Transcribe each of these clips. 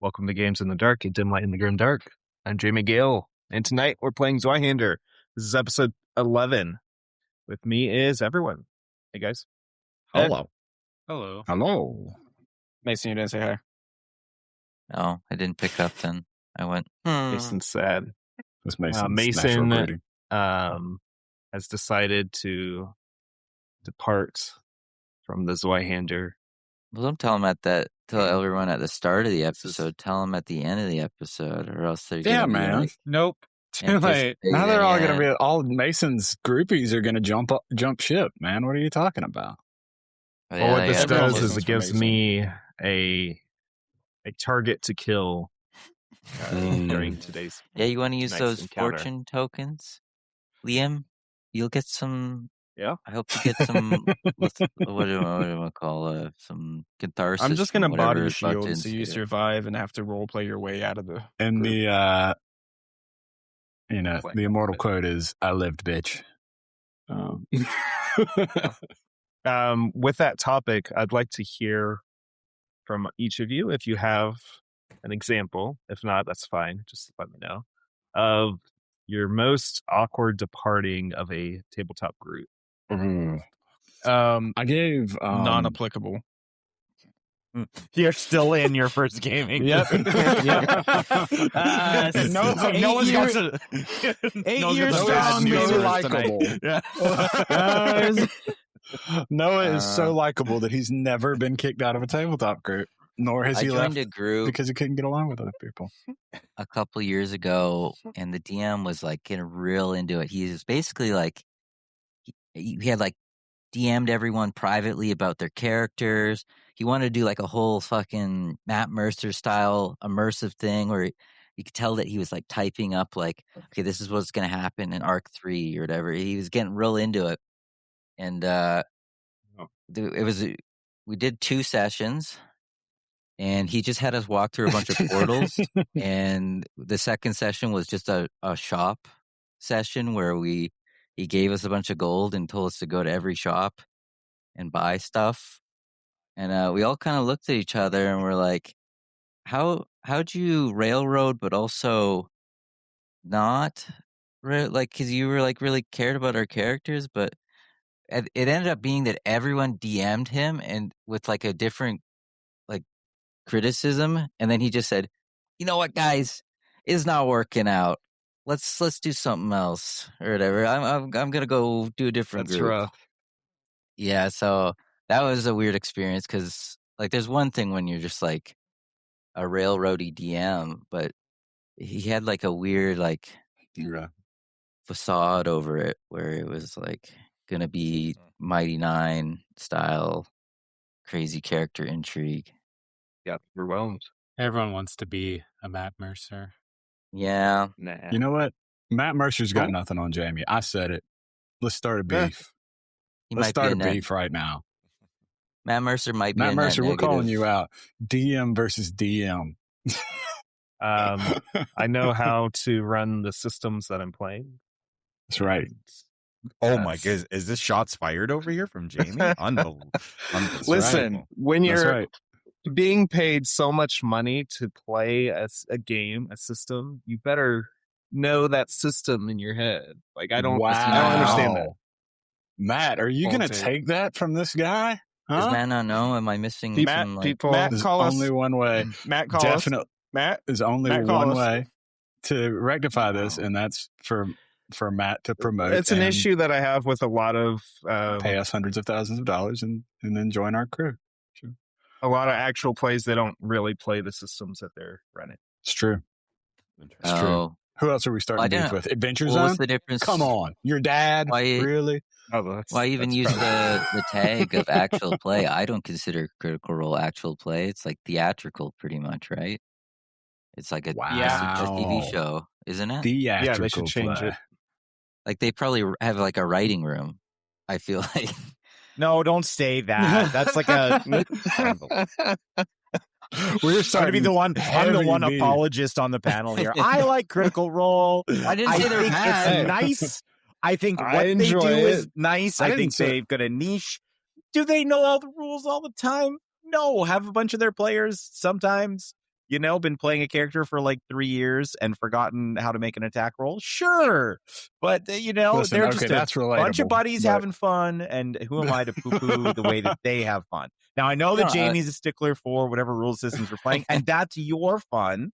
Welcome to Games in the Dark, a dim light in the grim dark. I'm Jay McGill, and tonight we're playing Zweihander. This is episode 11. With me is everyone. Hey, guys. Hello. Hello. Hello. Mason, you didn't say hi. No, I didn't pick up then. I went, Mason's sad. That's Mason's Mason natural greeting. has decided to depart from the Zweihander. Well, don't tell him tell everyone at the start of the episode. Tell them at the end of the episode, or else they're Yeah, gonna be man. like, Nope. Too late. Now they're all going to be, all Mason's groupies are going to jump ship, man. What are you talking about? Oh, Well, what this everyone does is listens it for gives Mason. me a target to kill during today's. Yeah, you want to use next those encounter. fortune tokens, Liam? You'll get some. Yeah. I hope you get some. what do I call some catharsis? I'm just going to from body whatever is about to shield so you ensue. survive and have to roleplay your way out of the... And group. the immortal quote is, "I lived, bitch." With that topic, I'd like to hear from each of you if you have an example. If not, that's fine. Just let me know of your most awkward departing of a tabletop group. I gave non-applicable. You're still in your first gaming. Yep. No one's got to. 8 years strong, Noah's so likable. Noah is so likable that he's never been kicked out of a tabletop group, nor has I he joined left a group because he couldn't get along with other people. a couple years ago, and the DM was like getting real into it. He was basically like, he had like DM'd everyone privately about their characters. He wanted to do like a whole fucking Matt Mercer style immersive thing where you could tell that he was like typing up like, okay, this is what's going to happen in Arc 3 or whatever. He was getting real into it. And we did 2 sessions, and he just had us walk through a bunch of portals. And the second session was just a shop session where he gave us a bunch of gold and told us to go to every shop and buy stuff. And we all kind of looked at each other and we're like, how'd you railroad, but also not like, because you were like really cared about our characters, but it ended up being that everyone DM'd him and with like a different like criticism, and then he just said, "You know what, guys, it's not working out. Let's do something else or whatever. I'm gonna go do a different That's group." rough. Yeah, so that was a weird experience because like there's one thing when you're just like a railroady DM, but he had like a weird like facade over it where it was like gonna be Mighty Nine style crazy character intrigue. Yeah, overwhelmed. Everyone wants to be a Matt Mercer. Yeah. Nah. You know what? Matt Mercer's got nothing on Jamie. I said it. Let's start a beef. He Let's might start a be a net. beef right now. Matt Mercer might be Matt a Mercer, net we're calling negative. you out. DM versus DM. I know how to run the systems that I'm playing. That's right. Oh my goodness. Is this shots fired over here from Jamie? Unbelievable. Listen, when That's you're right. being paid so much money to play a game, a system, you better know that system in your head. Like I don't understand that. Matt, are you going to take that from this guy? Does Huh? Matt not know? Am I missing Matt, some like people, There's only one way. Matt, call us. Definitely. Matt, There's only Matt, call one us. way to rectify this, and that's for Matt to promote. It's an and issue that I have with a lot of pay us hundreds of thousands of dollars and then join our crew. Sure. a lot of actual plays. They don't really play the systems that they're running. It's true. It's true. Oh, Who else are we Well, I starting beef didn't- with? Adventure well, Zone? what's the difference? Come on. Your dad? Why- Really? Why even use the tag of actual play? I don't consider Critical Role actual play. It's like theatrical, pretty much, right? It's like a TV show, isn't it? Theatrical Yeah, they should change play. it. Like they probably have like a writing room. I feel like. No, don't say that. That's like a. We're trying to be the one. I'm the one heavy beef. apologist on the panel here. I like Critical Role. I didn't say they're think bad. it's nice. I think I what they enjoy do it. is nice. I I didn't think say- they've got a niche. Do they know all the rules all the time? No. Have a bunch of their players sometimes been playing a character for like 3 years and forgotten how to make an attack roll? Sure. But, Listen, they're okay, just that's a bunch of relatable, buddies but- having fun. And who am I to poo-poo the way that they have fun? Now, I know that No, Jamie's a stickler for whatever rule systems we're playing, and that's your fun.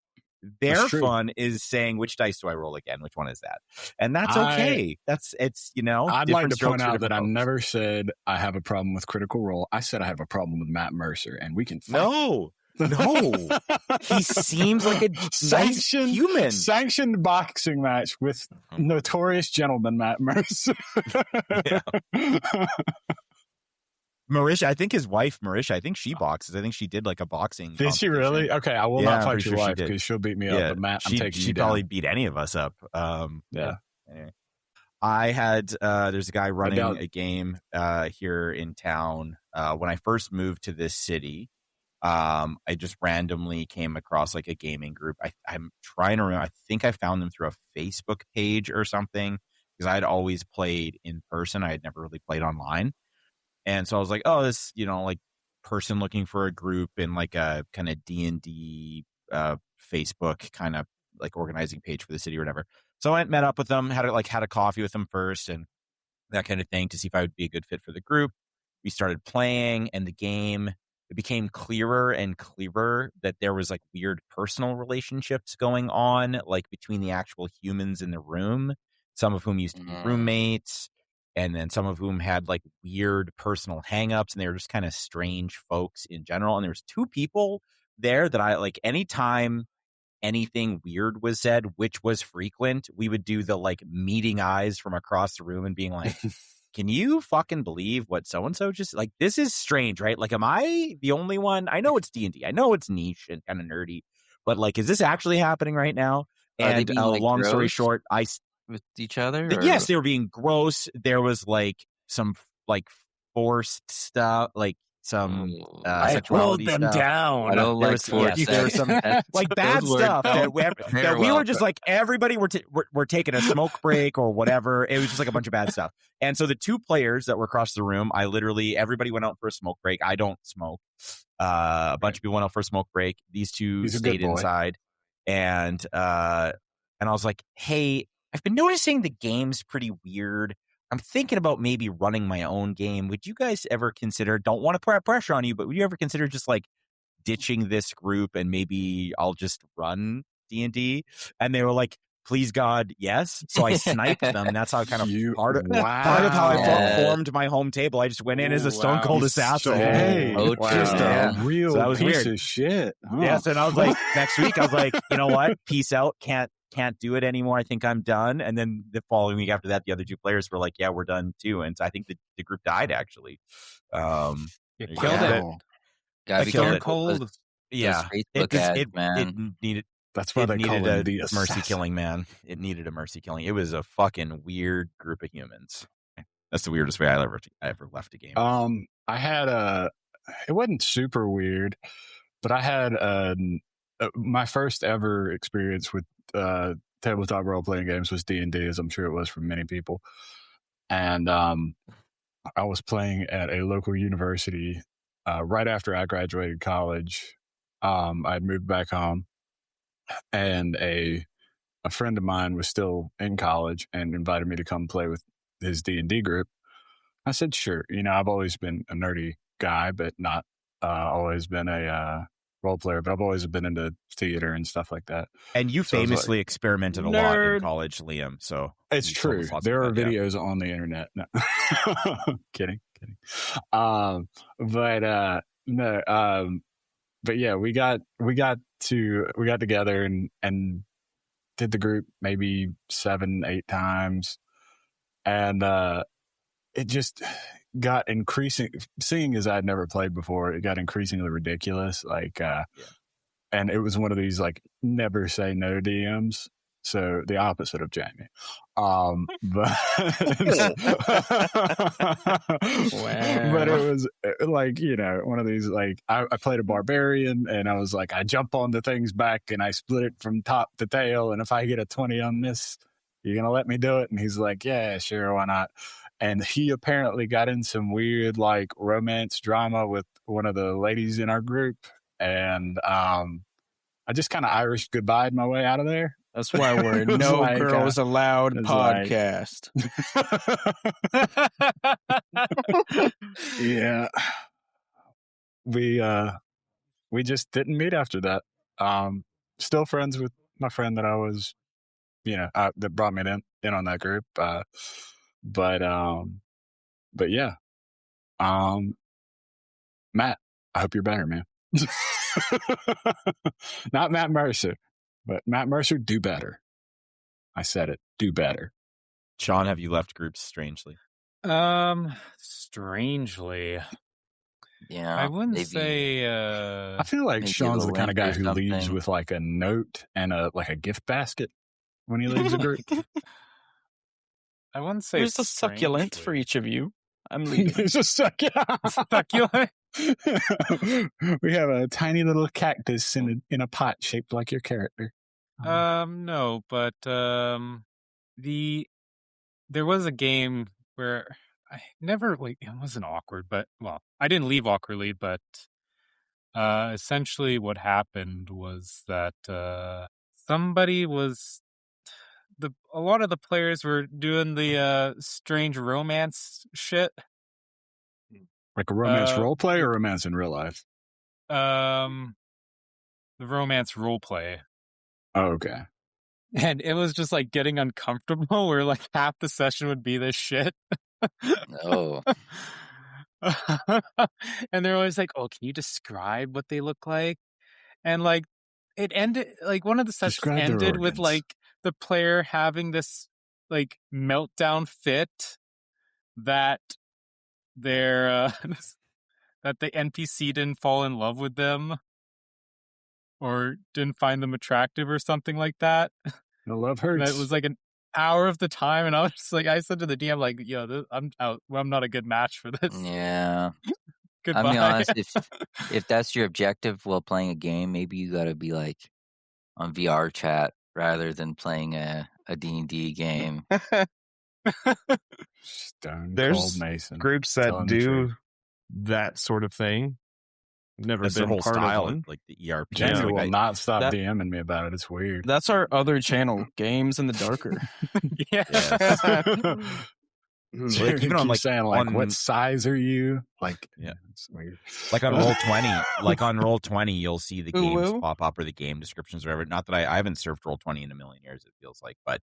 Their That's true. fun is saying, which dice do I roll again? Which one is that? And that's I- okay. It's I'd like different to strokes point for out that I different folks. never said I have a problem with Critical Role. I said I have a problem with Matt Mercer, and we can fight. No. He seems like a nice human. Sanctioned boxing match with notorious gentleman Matt Mercer. Marisha, I think his wife, Marisha, I think she boxes. I think she did like a boxing. Did she competition. really? Okay, I will Yeah, not I'm fight pretty your sure she wife did. because she'll beat me up. Yeah, But Matt, I'm she taking you probably down. beat any of us up. Yeah. Anyway. I had there's a guy running doubt- a game here in town. When I first moved to this city, I just randomly came across like a gaming group. I'm trying to remember. I think I found them through a Facebook page or something because I had always played in person. I had never really played online. And so I was like, oh, this, like person looking for a group in like a kind of D&D Facebook kind of like organizing page for the city or whatever. So I went, met up with them, had a coffee with them first and that kind of thing to see if I would be a good fit for the group. We started playing, and the game, it became clearer and clearer that there was like weird personal relationships going on, like between the actual humans in the room, some of whom used to be roommates, and then some of whom had like weird personal hangups, and they were just kind of strange folks in general. And there was 2 people there that I like, anytime anything weird was said, which was frequent, we would do the like meeting eyes from across the room and being like, can you fucking believe what so-and-so just like, this is strange, right? Like, am I the only one? I know it's D&D. I know it's niche and kind of nerdy, but like, is this actually happening right now? Are they And being, like, long story gross short, with each other? yes, they were being gross. There was like some like forced stuff, like some sexuality stuff. down. I don't There like was, forced yes, there was some like bad Those were stuff that very we were well just like, everybody we're taking a smoke break or whatever. It was just like a bunch of bad stuff. And so the 2 players that were across the room, everybody went out for a smoke break. I don't smoke. A bunch of people went out for a smoke break. These 2 He's a good stayed boy. inside. And I was like, hey, I've been noticing the game's pretty weird. I'm thinking about maybe running my own game. Would you guys ever consider, don't want to put pressure on you, but would you ever consider just like ditching this group and maybe I'll just run D&D? And they were like, please God, yes. So I sniped them. And that's how kind of part of how I formed my home table. I just went in as a stone cold assassin. Hey, just Yeah. a real So that was piece weird. of shit. Huh? Yes, and I was like, next week, I was like, you know what? Peace out. Can't do it anymore. I think I'm done. And then the following week after that, the other 2 players were like, yeah, we're done too. And so I think the group died actually. You Yeah. killed it. Gotta I be killed it. careful. Cold. Those Yeah, Facebook ads, man. it needed. That's why It they call needed him the a mercy assassin. killing, man. It needed a mercy killing. It was a fucking weird group of humans. That's the weirdest way I ever left a game. I had it wasn't super weird, but I had my first ever experience with tabletop role playing games was D&D, as I'm sure it was for many people. And I was playing at a local university right after I graduated college. I'd moved back home, and a friend of mine was still in college and invited me to come play with his D&D group. I said, sure. I've always been a nerdy guy, but not always been a role player, but I've always been into theater and stuff like that. And you So I was famously experimented a lot in college, Liam. So It's you told true. us lots There are about that, yeah. videos on the internet. No. kidding. But yeah, we got together and did the group maybe 7-8 times, and it just got increasing. Seeing as I'd never played before, it got increasingly ridiculous. And it was one of these like never say no DMs. So the opposite of Jamie. But but it was like, one of these, like, I played a barbarian, and I was like, I jump on the thing's back and I split it from top to tail. And if I get a 20 on this, you're going to let me do it? And he's like, yeah, sure. Why not? And he apparently got in some weird, like, romance drama with one of the ladies in our group. And, I just kind of Irish goodbye'd my way out of there. That's why we're It was No like, Girls Allowed it was like- podcast. Yeah. We just didn't meet after that. Still friends with my friend that I was, that brought me in on that group. But yeah. Matt, I hope you're better, man. Not Matt Mercer, but Matt Mercer, do better. I said it. Do better. Sean, have you left groups strangely? Strangely, Yeah, I wouldn't maybe. say. I feel like Maybe Sean's a the kind of link guy or who leaves something. with like a note and a gift basket when he leaves a group. I wouldn't say There's a succulent for strangely. each of you. I'm leaving. There's a Succulent? We have a tiny little cactus in a pot shaped like your character. No, but there was a game where I never it wasn't awkward, but I didn't leave awkwardly, but essentially what happened was that somebody was a lot of the players were doing the strange romance shit. Like a romance role play or romance in real life? The romance role play. Oh, okay. And it was just like getting uncomfortable where like half the session would be this shit. Oh. And they're always like, "Oh, can you describe what they look like?" And like it ended like one of the sessions Describe their ended with organs. like the player having this like meltdown fit that their that the NPC didn't fall in love with them or didn't find them attractive or something like that. The love And hurts. it was like an hour of the time, and I was just like, I said to the DM, like, "Yo, I'm out. Well, I'm not a good match for this. Yeah. Goodbye." I'll be honest, if that's your objective while playing a game, maybe you got to be like on VR chat rather than playing a D&D game. Stone There's Cold Mason. Groups that telling the do truth. that sort of thing. Never That's been their whole part style, of one. like the ERP. Jamie Like, will not stop that- DMing me about it. It's weird. That's our other channel, Games in the Darker. Yeah. Like, even on, Keep like, saying like, on- what size are you? Like, Yeah. it's weird. like on Roll20, you'll see the Ooh, games ooh. pop up or the game descriptions or whatever. Not that I haven't surfed Roll20 in a million years, it feels like, but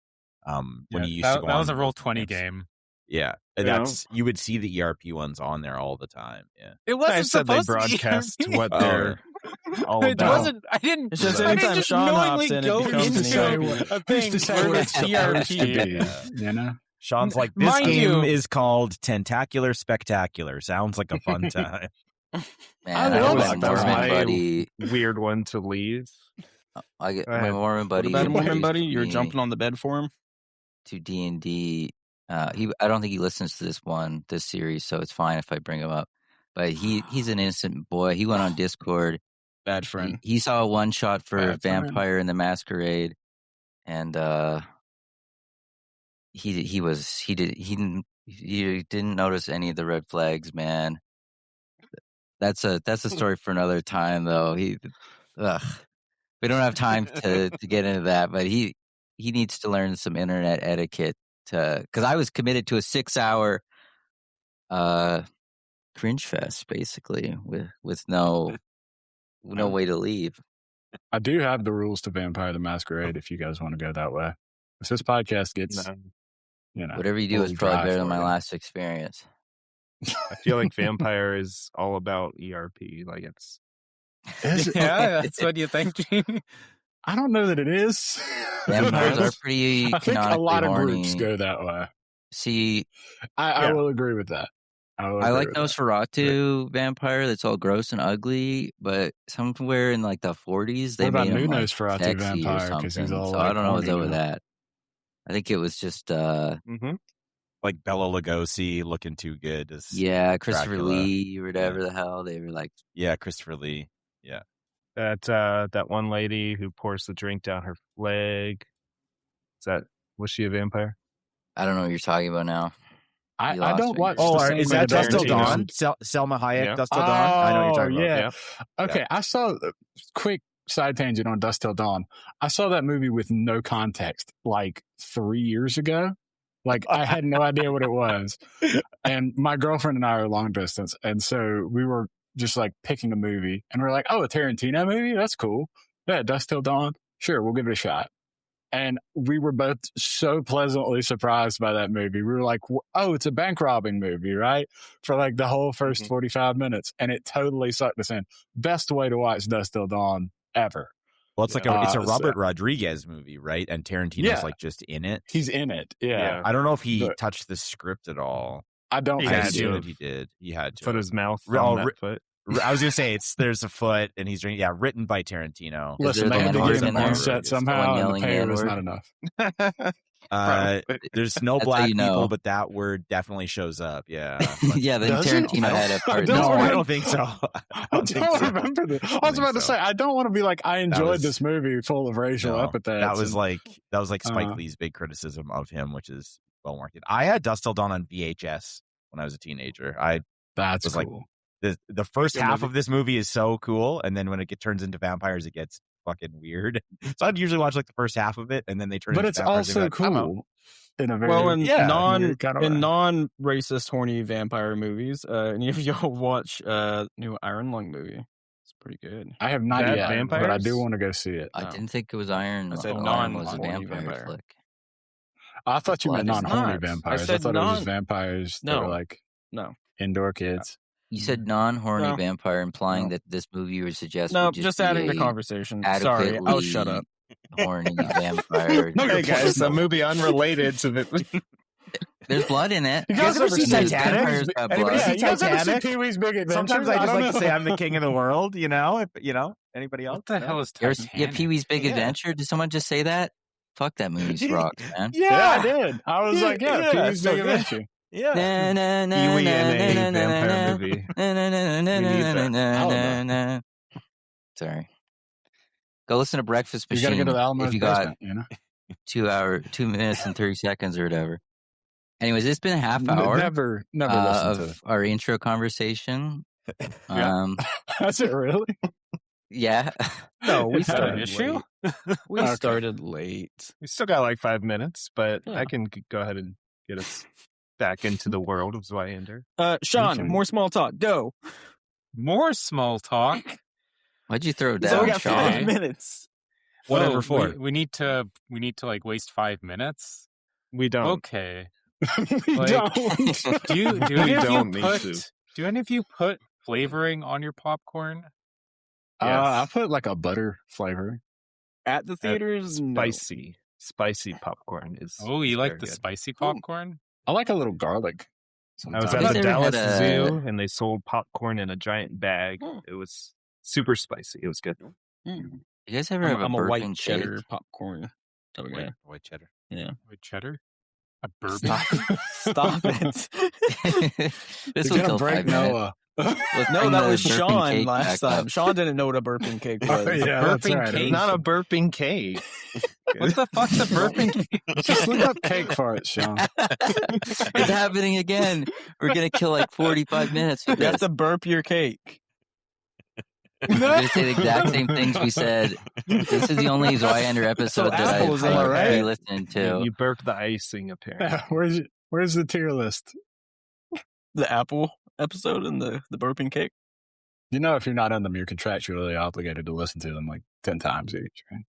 when Yeah, you used that to go was on a Roll20 games- game. Yeah, that's you would see the ERP ones on there all the time. Yeah, It I wasn't said they supposed to be broadcast ERP. what they're all It about. wasn't. I didn't. It's just I didn't anytime just Sean hops knowingly in, it go becomes Who's to an say into ERP. what, a thing who's to say where what it's it's supposed to ERP. be? Yeah. You know? Sean's like, this Mind game you- is called Tentacular Spectacular. Sounds like a fun time. Man, I I love got it. my That was Mormon my buddy. weird one to leave. I get Go my ahead. Mormon What buddy. about a Mormon introduced buddy? You're me jumping on the bed for him? to D&D. I don't think he listens to this series, so it's fine if I bring him up. But he's an innocent boy. He went on Discord. Bad friend. He saw a one shot for Bad friend. Vampire in the Masquerade, and he didn't notice any of the red flags, man. That's a story for another time, though. We don't have time to get into that, but he needs to learn some internet etiquette. Because I was committed to a 6-hour cringe fest, basically, with no way to leave. I do have the rules to Vampire the Masquerade if you guys want to go that way. If this podcast gets, No. Whatever you do a is little probably dry better than for my you. last experience. I feel like Vampire is all about ERP. Like it's Is it? Yeah, that's what you think. I don't know that it is. Vampires are pretty I think a canonically lot of horny. groups go that way. See, I Yeah. will agree with that. I agree like with that. Nosferatu vampire that's all gross and ugly, but somewhere in like the 40s they What about made him new like Nosferatu sexy vampire? or 'Cause something. he's all, So like, I don't know what's horny up with now. that. I think it was just Like Bela Lugosi looking too good as Christopher Dracula. Lee or whatever the hell they were like. Yeah, Christopher Lee. that one lady who pours the drink down her leg. Was she a vampire? I don't know what you're talking about now. I lost don't me. watch. Oh, the same is way that Dust Till Tarantino. Dawn? Selma Hayek, Yeah. Dust Till Dawn? I know what you're talking Oh, about. yeah. Okay, I saw quick side tangent on Dusk Till Dawn. I saw that movie with no context like 3 years ago. Like I had no idea what it was. And my girlfriend and I are long distance. And so we were just like picking a movie and we're like, oh, a Tarantino movie? That's cool. Yeah, Dusk Till Dawn. Sure, we'll give it a shot. And we were both so pleasantly surprised by that movie. We were like, oh, it's a bank robbing movie, right? For like the whole first 45 minutes. And it totally sucked us in. Best way to watch Dusk Till Dawn ever. Well, it's like it's a Robert Rodriguez movie, right? And Tarantino's like just in it. He's in it. Yeah. I don't know if he touched the script at all. I don't think I he assume did. that he did. He had to Put his mouth on that foot. I was gonna say there's a foot and he's drinking. Yeah, written by Tarantino. Listen, there they had to the get him N-word on set somehow, and the yelling pay the was N-word? not enough. There's no That's how black you know. people, but that word definitely shows up. Yeah, Yeah, then Does it? Tarantino had a part. No, I don't think so. I don't remember this. I was about to say, I don't want to be like, I enjoyed this movie full of racial epithets. That was like Spike Lee's big criticism of him, which is well marketed. I had Dusk Till Dawn on VHS when I was a teenager. That's was cool. The first half of this movie is so cool, and then when it turns into vampires, it gets fucking weird. So I'd usually watch like the first half of it, and then they turn. But into it's vampires, also cool in a very in weird kind of way. non-racist horny vampire movies. Any of y'all watch new Iron Lung movie? It's pretty good. I have not Bad yet, vampires? but I do want to go see it. I didn't think it was Iron. I said Iron was a non-horny vampire vampire. flick. I thought you meant Blood is non-horny not. vampires. I I said thought it was non- just vampires that No. were like No, indoor kids. You said non-horny No. vampire, implying No. that this movie you would suggest no, would just be adding the a conversation. Sorry, I'll shut up. horny vampire. Hey guys, a movie unrelated to the. There's blood in it. You guys ever see Titanic? Vampires got Anybody blood. see you guys ever see Titanic? Pee-wee's Big Adventure? Sometimes I just don't like to know. say I'm the king of the world. You know, anybody else? What the hell is You ever Titanic? see Pee-wee's Big Adventure? Did someone just say that? Fuck that movie rocks, man. Yeah, I did. I was like, Pee-wee's so Big good. Adventure. Yeah. Na, na, na, Pee-wee na, in a na, na, vampire na, movie. na, na, na, na, We need na, that. na, I don't na, na. Sorry. Go listen to Breakfast You got to Machine go to the Almo's if you got basement, you know? 2 minutes and 30 seconds or whatever. Anyways, it's been a half hour Never listen to of our intro conversation. Yeah. That's it, really? Yeah. No, we Is that an started issue? late. We Okay. started late. We still got like 5 minutes, but Yeah. I can go ahead and get us back into the world of Zweihander. Sean, Okay. more small talk. Go. More small talk. Why'd you throw So we down, got Sean? 5 minutes. Whatever Oh, for. we need to like waste 5 minutes. We don't. Okay. We Like- don't. Do any We of don't you need put? to. Do any of you put flavoring on your popcorn? I put like a butter flavor. At the theaters, no. Spicy popcorn is. Oh, you is like very the good. spicy popcorn? I like a little garlic. I was sometimes. at You the guys ever Dallas had a- Zoo and they sold popcorn in a giant bag. Hmm. It was super spicy. It was good. Mm. You guys ever have I'm a a white burping cheddar cake? popcorn type of guy. White cheddar. Yeah. With cheddar? A bourbon? Stop it. This You're was gonna till break 5 minutes. Noah. Let's No, bring that the was burping Sean cake last back time. up. Sean didn't know what a burping cake was. Yeah, that's burping right. cake? Not a burping cake. What the fuck's a burping cake? Just look up cake farts, Sean. It's happening again. We're gonna kill like 45 minutes with You have this. to burp your cake. We're gonna say the exact same things we said. This is the only Zweihander episode that apples, am I I've right? listened to. You burped the icing, apparently. Where's the tier list? The apple episode and the burping cake. You know, if you're not on them, you're contractually obligated to listen to them like 10 times each, right?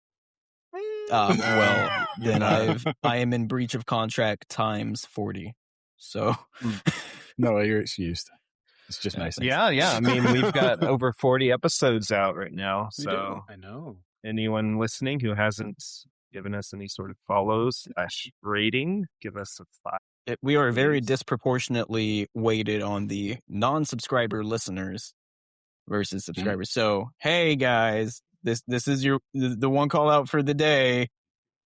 Well, then I am in breach of contract times 40. So No, you're excused. It's just nice. Yeah. I mean, we've got over 40 episodes out right now. We So I know. anyone listening who hasn't given us any sort of follows / rating, give us a 5. we are very Please. disproportionately weighted on the non-subscriber listeners versus subscribers. So, hey guys, this is the one call out for the day.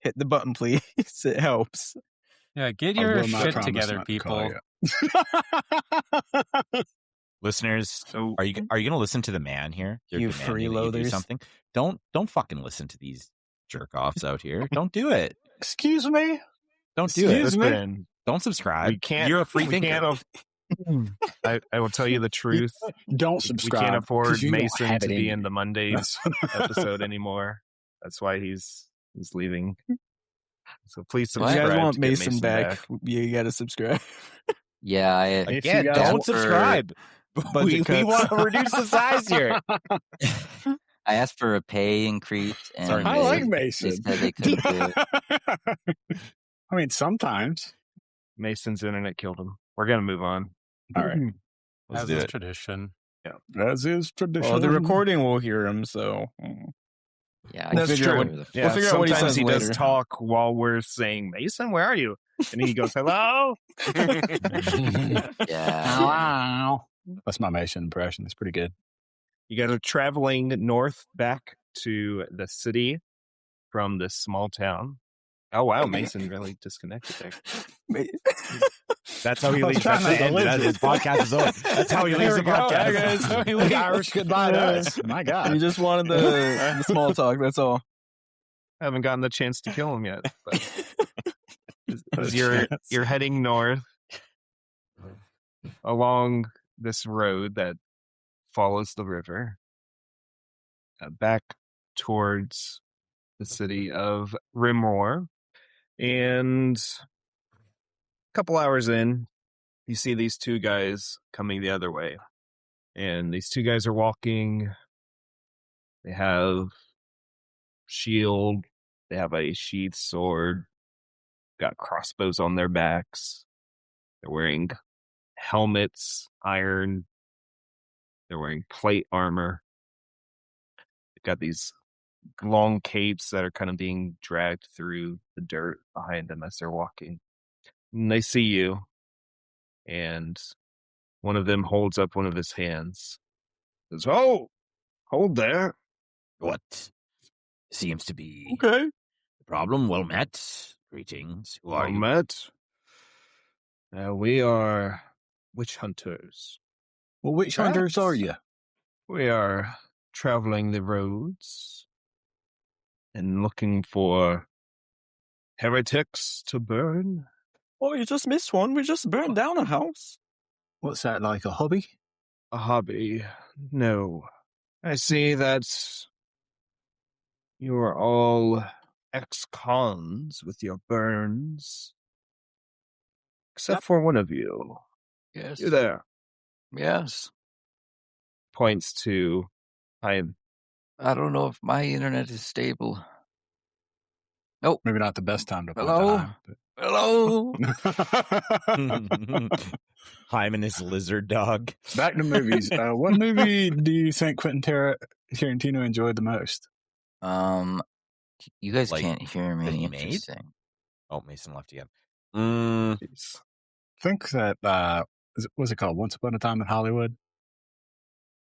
Hit the button, please. It helps. Yeah, get I your will not shit promise together, not to call people. you. Listeners, So are you going to listen to the man here? You're You demanding that you do freeloaders. something. Don't fucking listen to these jerk offs out here. Don't do it. Excuse me? Don't do it. Excuse me? listen, Don't subscribe. we can't. You're a free we thinker. can't I will tell you the truth. Don't We subscribe. can't 'cause afford you don't Mason have to it be in in you. the Monday That's- episode anymore. That's why he's leaving. So please If you subscribe guys want to get Mason back, you got to subscribe. Yeah, If you Again, guys don't want- subscribe. We Budget cuts. want to reduce the size here. I asked for a pay increase, and Sorry, I Mason. like they Mason. said they couldn't do it. I mean, sometimes. Mason's internet killed him. We're gonna move on. All right. Let's As do is it. tradition. As is tradition. Well, the recording will hear him, so Yeah, We'll That's figure out true. what- Yeah, we'll figure out what he sometimes says does later. talk while we're saying, Mason, where are you? And he goes, hello. yeah. Wow. That's my Mason impression. It's pretty good. You guys are traveling north back to the city from this small town. Oh wow, Mason really disconnected there. That's how he I was leaves. trying That's to the end. delete That it. his podcast is over. That's how he leaves the There we go. podcast. Yeah, guys. The Irish goodbye to us. My You God. just wanted the small talk. That's all. I haven't gotten the chance to kill him yet. But as you're heading north along this road that follows the river back towards the city of Remoir, and a couple hours in, you see these two guys coming the other way, and these two guys are walking. They have shield. They have a sheathed sword. Got crossbows on their backs. They're wearing helmets, iron. They're wearing plate armor. They've got these long capes that are kind of being dragged through the dirt behind them as they're walking. And they see you, and one of them holds up one of his hands. Says, "Oh, hold there." What seems to be Okay. the problem? Well met. Greetings. Who are Well you? met. We are witch hunters. Well, which hunters are you? We are traveling the roads and looking for heretics to burn. Oh, you just missed one. We just burned down a house. What's that, like a hobby? A hobby? No. I see that you are all ex-cons with your burns. Except for one of you. Yes. You there. Yes. Points to Hiam. I don't know if my internet is stable. Maybe not the best time to put Hello? time. Hello. Hiam and his lizard dog. Back to movies. What movie do you think Quentin Tarantino enjoyed the most? You guys Like, can't hear me. that he made? Interesting. Oh, Mason left again. Jeez. I think that what's it called? Once Upon a Time in Hollywood.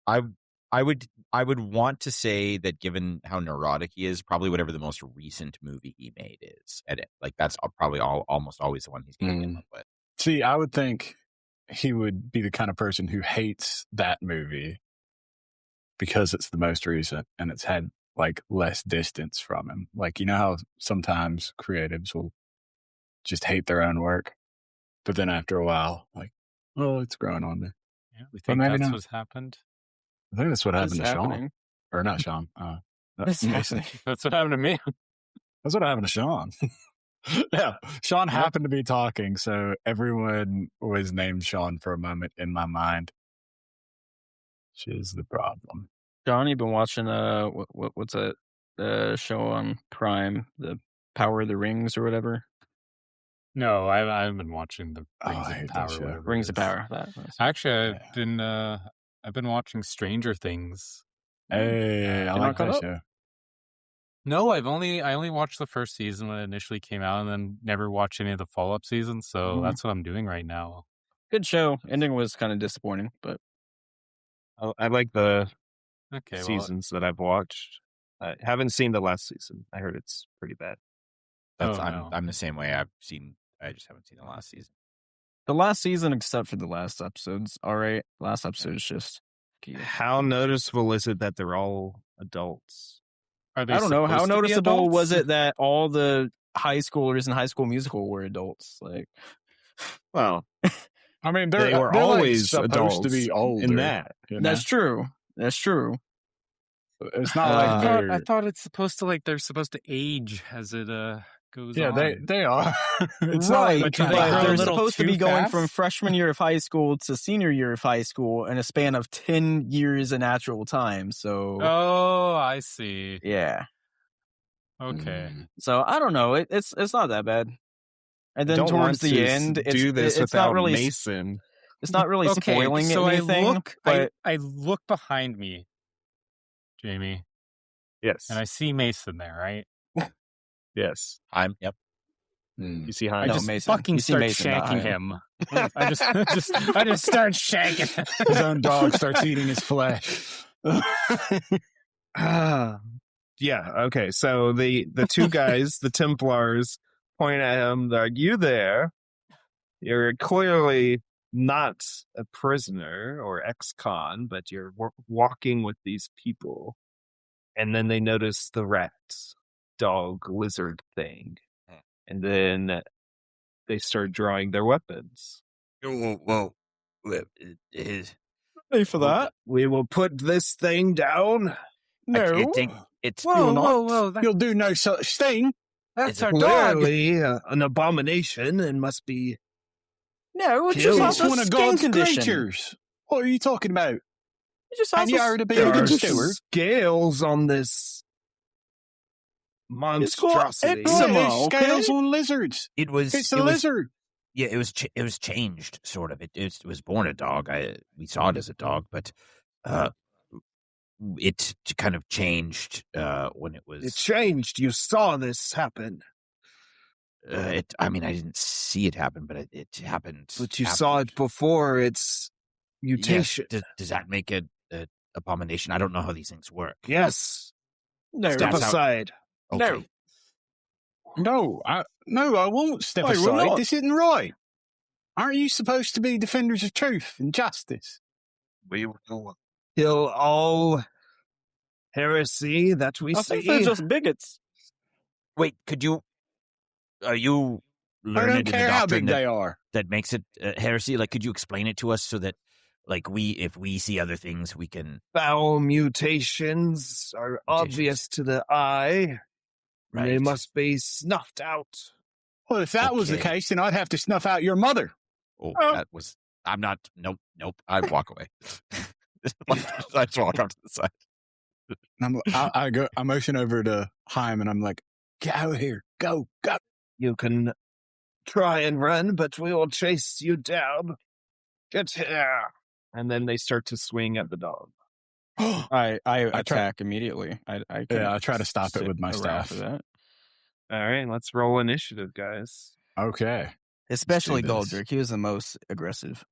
I would want to say that given how neurotic he is, probably whatever the most recent movie he made is. Like that's probably almost always the one he's going to come up with. See, I would think he would be the kind of person who hates that movie because it's the most recent and it's had like less distance from him. Like, you know how sometimes creatives will just hate their own work, but then after a while, like, oh, it's growing on me. Yeah, we But think maybe that's not. what's happened. I think that's what happened What's to Sean. happening? Or not Sean. What's Mason. happening? That's what happened to me. That's what happened to Sean. Yeah, Sean happened to be talking, so everyone was named Sean for a moment in my mind. Which is the problem. John, you've been watching what's that show on Prime, the Power of the Rings or whatever? No, I've been watching the Oh, Rings I of hate that Power. show. Whatever it Rings of is. Power. Actually, Yeah. I've been watching Stranger Things. Hey, I You're like not caught that up? show. No, I only watched the first season when it initially came out, and then never watched any of the follow-up seasons. So Mhm. that's what I'm doing right now. Good show. Ending was kind of disappointing, but I like the Okay, well, seasons that I've watched. I haven't seen the last season. I heard it's pretty bad. That's Oh, no. I'm the same way. I just haven't seen the last season. the last season, except for the last episode's all right. Last episode's just. How noticeable is it that they're all adults? are they I don't know. How supposed to be noticeable adults? was it that all the high schoolers in High School Musical were adults? Like, Well, I mean, They were they're always like supposed to adults be older. in that. You know? That's true. That's true. It's not I like they're. I thought it's supposed to they're supposed to age as it goes Yeah, on. they are. It's not Right, like But do they're they trying to grow a hide they're it. little supposed to too be going from fast? freshman year of high school to senior year of high school in a span of 10 years in actual time. So, Oh, I see. yeah. Okay. So I don't know. It's not that bad. And then Don't towards want the to end, do this it's not without really Mason. it's not really Okay, spoiling so anything. But I look behind me, Jamie, Yes. and I see Mason there, right? Yes. Yep. You see I Hiam. No, just Mason. fucking You see start Mason, not shanking Hiam. him. I just start shanking him. His own dog starts eating his flesh. Yeah. Okay. So the two guys, the Templars, point at him. They're like, "You there? You're clearly not a prisoner or ex-con, but you're walking with these people." And then they notice the rat, dog, lizard thing, and then they start drawing their weapons. Well, Pay for that? We will put this thing down. No. it's Whoa, Whoa! You'll do no such thing. That's it's our dog. Clearly an abomination and must be. No, it Kill. just It's has a one of skin God's condition. creatures. What are you talking about? It just has And you a heard of skin being a good condition. steward? Scales on this monstrosity. eczema. Right, there's okay. scales on lizards. it was It's a it was lizard. yeah it was changed sort of. It was born a dog. We saw it as a dog, but it kind of changed when it was It changed. You saw this happen, I mean, I didn't see it happen, but it happened. but you saw it before its mutation. Yes. Does that make it an abomination? I don't know how these things work. Yes. No, Step That's how- aside. Okay. No, I won't step I will aside. not. This isn't right. Aren't you supposed to be defenders of truth and justice? We will kill all heresy that we I see. think they're just bigots. Wait, are you I learned don't in the care how doctrine big that, they are. that makes it heresy? Like, could you explain it to us so that, like, if we see other things, we can. Foul mutations are obvious to the eye. Right. They must be snuffed out. Well, if that was the Okay. case, then I'd have to snuff out your mother. Oh, that was. I'm not. Nope. I'd walk away. I just walk off to the side. And I motion over to Hiam and I'm like, get out of here. Go. You can try and run, but we will chase you down. Get here. And then they start to swing at the dog. I try- attack immediately. I Yeah, I try to stop it sit with my around staff. for that. All right, let's roll initiative, guys. Okay. Especially this. Goldrick. He was the most aggressive.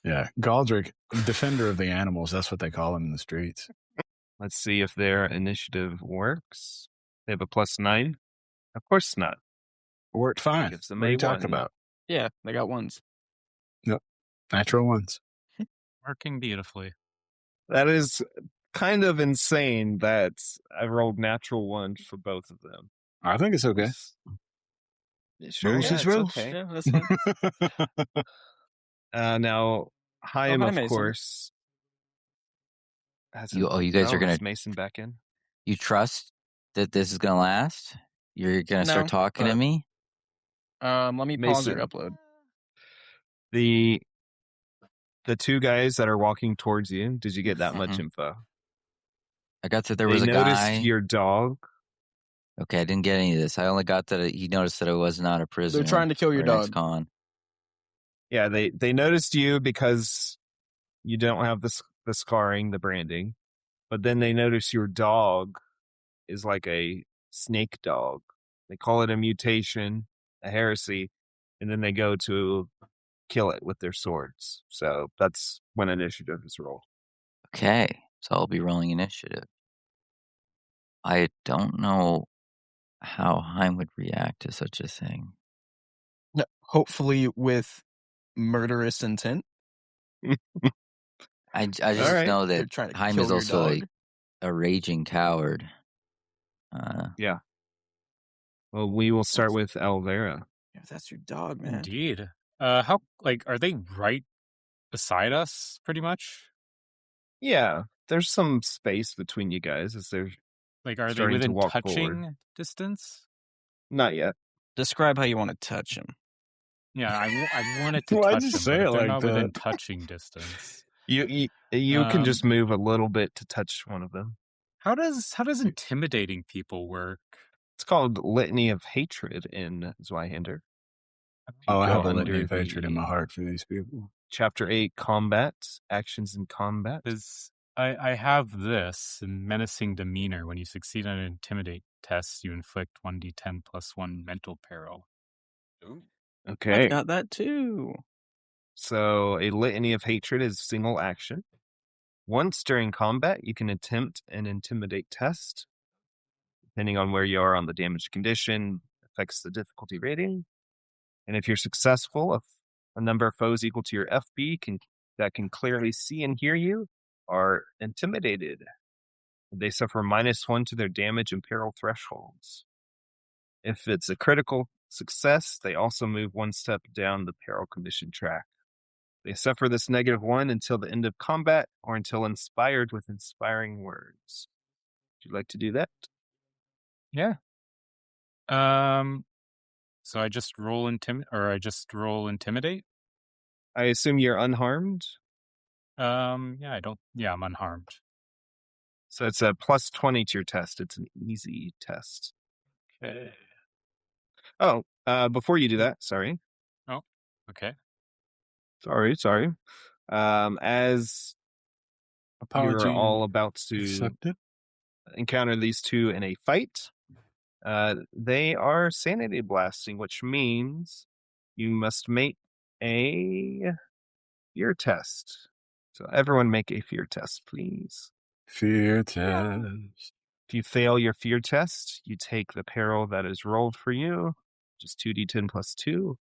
Yeah. Galdrick, defender of the animals. That's what they call him in the streets. Let's see if their initiative works. They have a +9? Of course not. Worked fine. Gives them What are a you talking 1. about? Yeah, they got ones. Natural ones. Working beautifully. That is kind of insane that I rolled natural ones for both of them. I think it's okay. Sure, Rules yeah, is it's rules. okay. Yeah, that's fine. Now, Hiam, hi, of Mason. course. You guys are gonna- is Mason back in? You trust that this is gonna last? You're gonna No, start talking to but- me? Let me pause your Mason. upload. The two guys that are walking towards you, did you get that much Mhm. info? I got that there They was a noticed guy. your dog. Okay, I didn't get any of this. I only got that he noticed that I was not a prisoner. They're trying to kill your or an dog. ex-con. Yeah, they noticed you because you don't have the scarring, the branding. But then they notice your dog is like a snake dog. They call it a mutation, a heresy, and then they go to kill it with their swords. So that's when initiative is rolled. Okay, so I'll be rolling initiative. I don't know how Hiam would react to such a thing. No, hopefully with murderous intent. I just right. know They're that trying to Hiam kill is your also dog. a raging coward. Well, we will start with Elvera. Yeah, that's your dog, man. Indeed. How are they right beside us? Pretty much. Yeah, there's some space between you guys as they're Are they starting to within walk touching forward. distance? Not yet. Describe how you want to touch him. Yeah, I wanted to Why'd touch you them, say but it if they're like not within that? touching distance. You can just move a little bit to touch one of them. How does intimidating people work? It's called Litany of Hatred in Zweihander. Oh, I Go have a under litany of hatred in the my heart for these people. Chapter 8, Combat, Actions in Combat. Because I have this in menacing demeanor. When you succeed on an intimidate test, you inflict 1d10 plus 1 mental peril. Ooh. Okay. I've got that too. So a Litany of Hatred is single action. Once during combat, you can attempt an intimidate test. Depending on where you are on the damage condition, affects the difficulty rating. And if you're successful, a number of foes equal to your FB that can clearly see and hear you are intimidated. They suffer -1 to their damage and peril thresholds. If it's a critical success, they also move one step down the peril condition track. They suffer this -1 until the end of combat or until inspired with inspiring words. Would you like to do that? Yeah. So I just roll intimidate. I assume you're unharmed. Yeah, I'm unharmed. So it's a +20 to your test. It's an easy test. Okay. Oh, before you do that, sorry. Oh, okay. Sorry. As Apology you're all about to accepted. encounter these two in a fight, they are sanity blasting, which means you must make a fear test. So everyone make a fear test, please. Fear test. If you fail your fear test, you take the peril that is rolled for you, just 2d10 plus 2.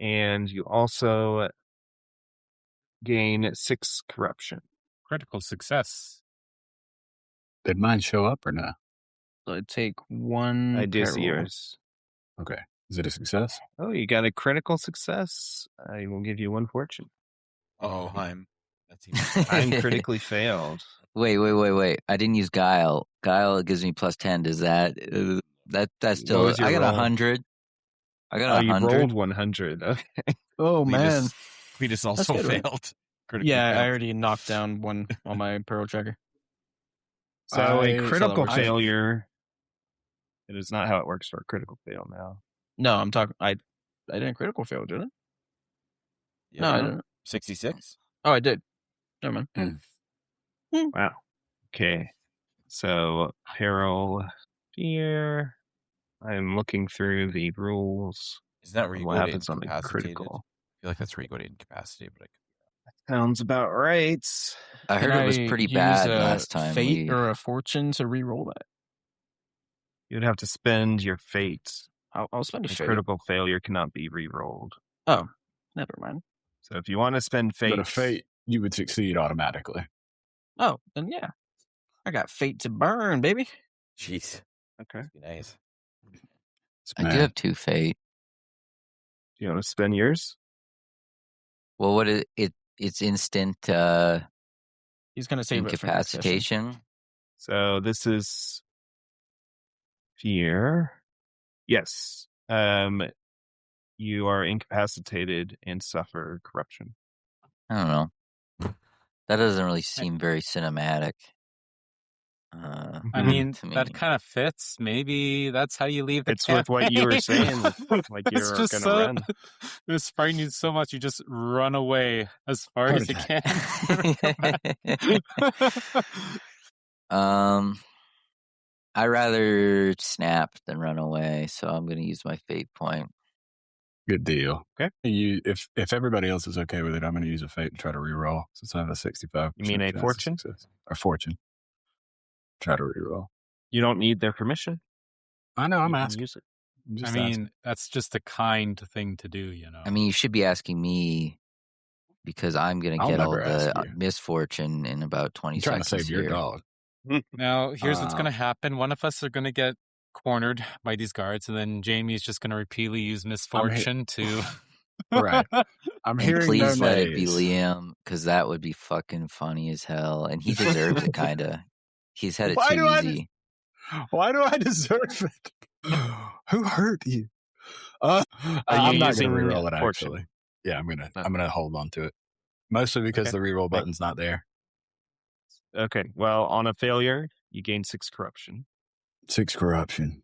And you also gain 6 corruption. Critical success. Did mine show up or not? So I take 1 I do see peril. yours. Okay. Is it a success? Oh, you got a critical success. I will give you 1 fortune. Oh, Hiam. That seems I'm critically failed. Wait. I didn't use Guile. Guile gives me +10. Does that that's still? What was your I got roll? 100. I got Oh, you 100. rolled 100. Okay. Oh, man. Cletus also That's good, right? failed. Critically Yeah, I failed. already knocked down 1 on my peril tracker. So a I- critical works. failure. It is not how it works for a critical fail now. No, I'm talking. I didn't critical fail, did I? Yeah, No, I didn't. 66. Oh, I did. Never mind. Wow. Okay. So peril, fear. I'm looking through the rules. Isn't that where you What go to happens on the incapacitated? critical? I feel like that's where you go to incapacitated, but Sounds about right. I heard it was pretty bad last time. Fate or a fortune to re-roll that. You'd have to spend your fate. I'll spend a A fate. critical failure cannot be re-rolled. Oh, never mind. So if you want to spend fate, But a fate, you would succeed automatically. Oh, then yeah, I got fate to burn, baby. jeez. Okay. Nice. I do have 2 fate. Do you want to spend yours? Well, what it's instant He's gonna save it for next session. incapacitation. So this is fear. Yes. You are incapacitated and suffer corruption. I don't know. That doesn't really seem very cinematic. I mean, to me. that kind of fits. Maybe that's how you leave the It's with what you were saying, like It's you're just gonna so- run. This frightens you so much, you just run away as far Heart as you attack. can. I'd rather snap than run away, so I'm going to use my fate point. Good deal. Okay. If everybody else is okay with it, I'm going to use a fate and try to reroll since I have a 65%. You mean a chance of fortune? success. Or fortune. Try to reroll. You don't need their permission. I know. I'm You can asking. use it. I'm I just mean, asking. that's just a kind thing to do, you know. I mean, you should be asking me because I'm going to I'll get all never ask the you. misfortune in about 20 I'm trying to seconds save your here. dog. Now, here's what's Uh, going to happen. One of us are going to get cornered by these guards, and then Jamie's just going to repeatedly use misfortune to Right. I'm And hearing no please let it be nays. Liam, because that would be fucking funny as hell. And he deserves it, kind of. He's had it Why too do I easy. Why do I deserve it? Who hurt you? Are you I'm not using gonna reroll it. fortune? Actually, yeah, I'm No. gonna hold on to it, mostly because Okay. the reroll button's not there. Okay. Well, on a failure, you gain 6 corruption. 6 corruption.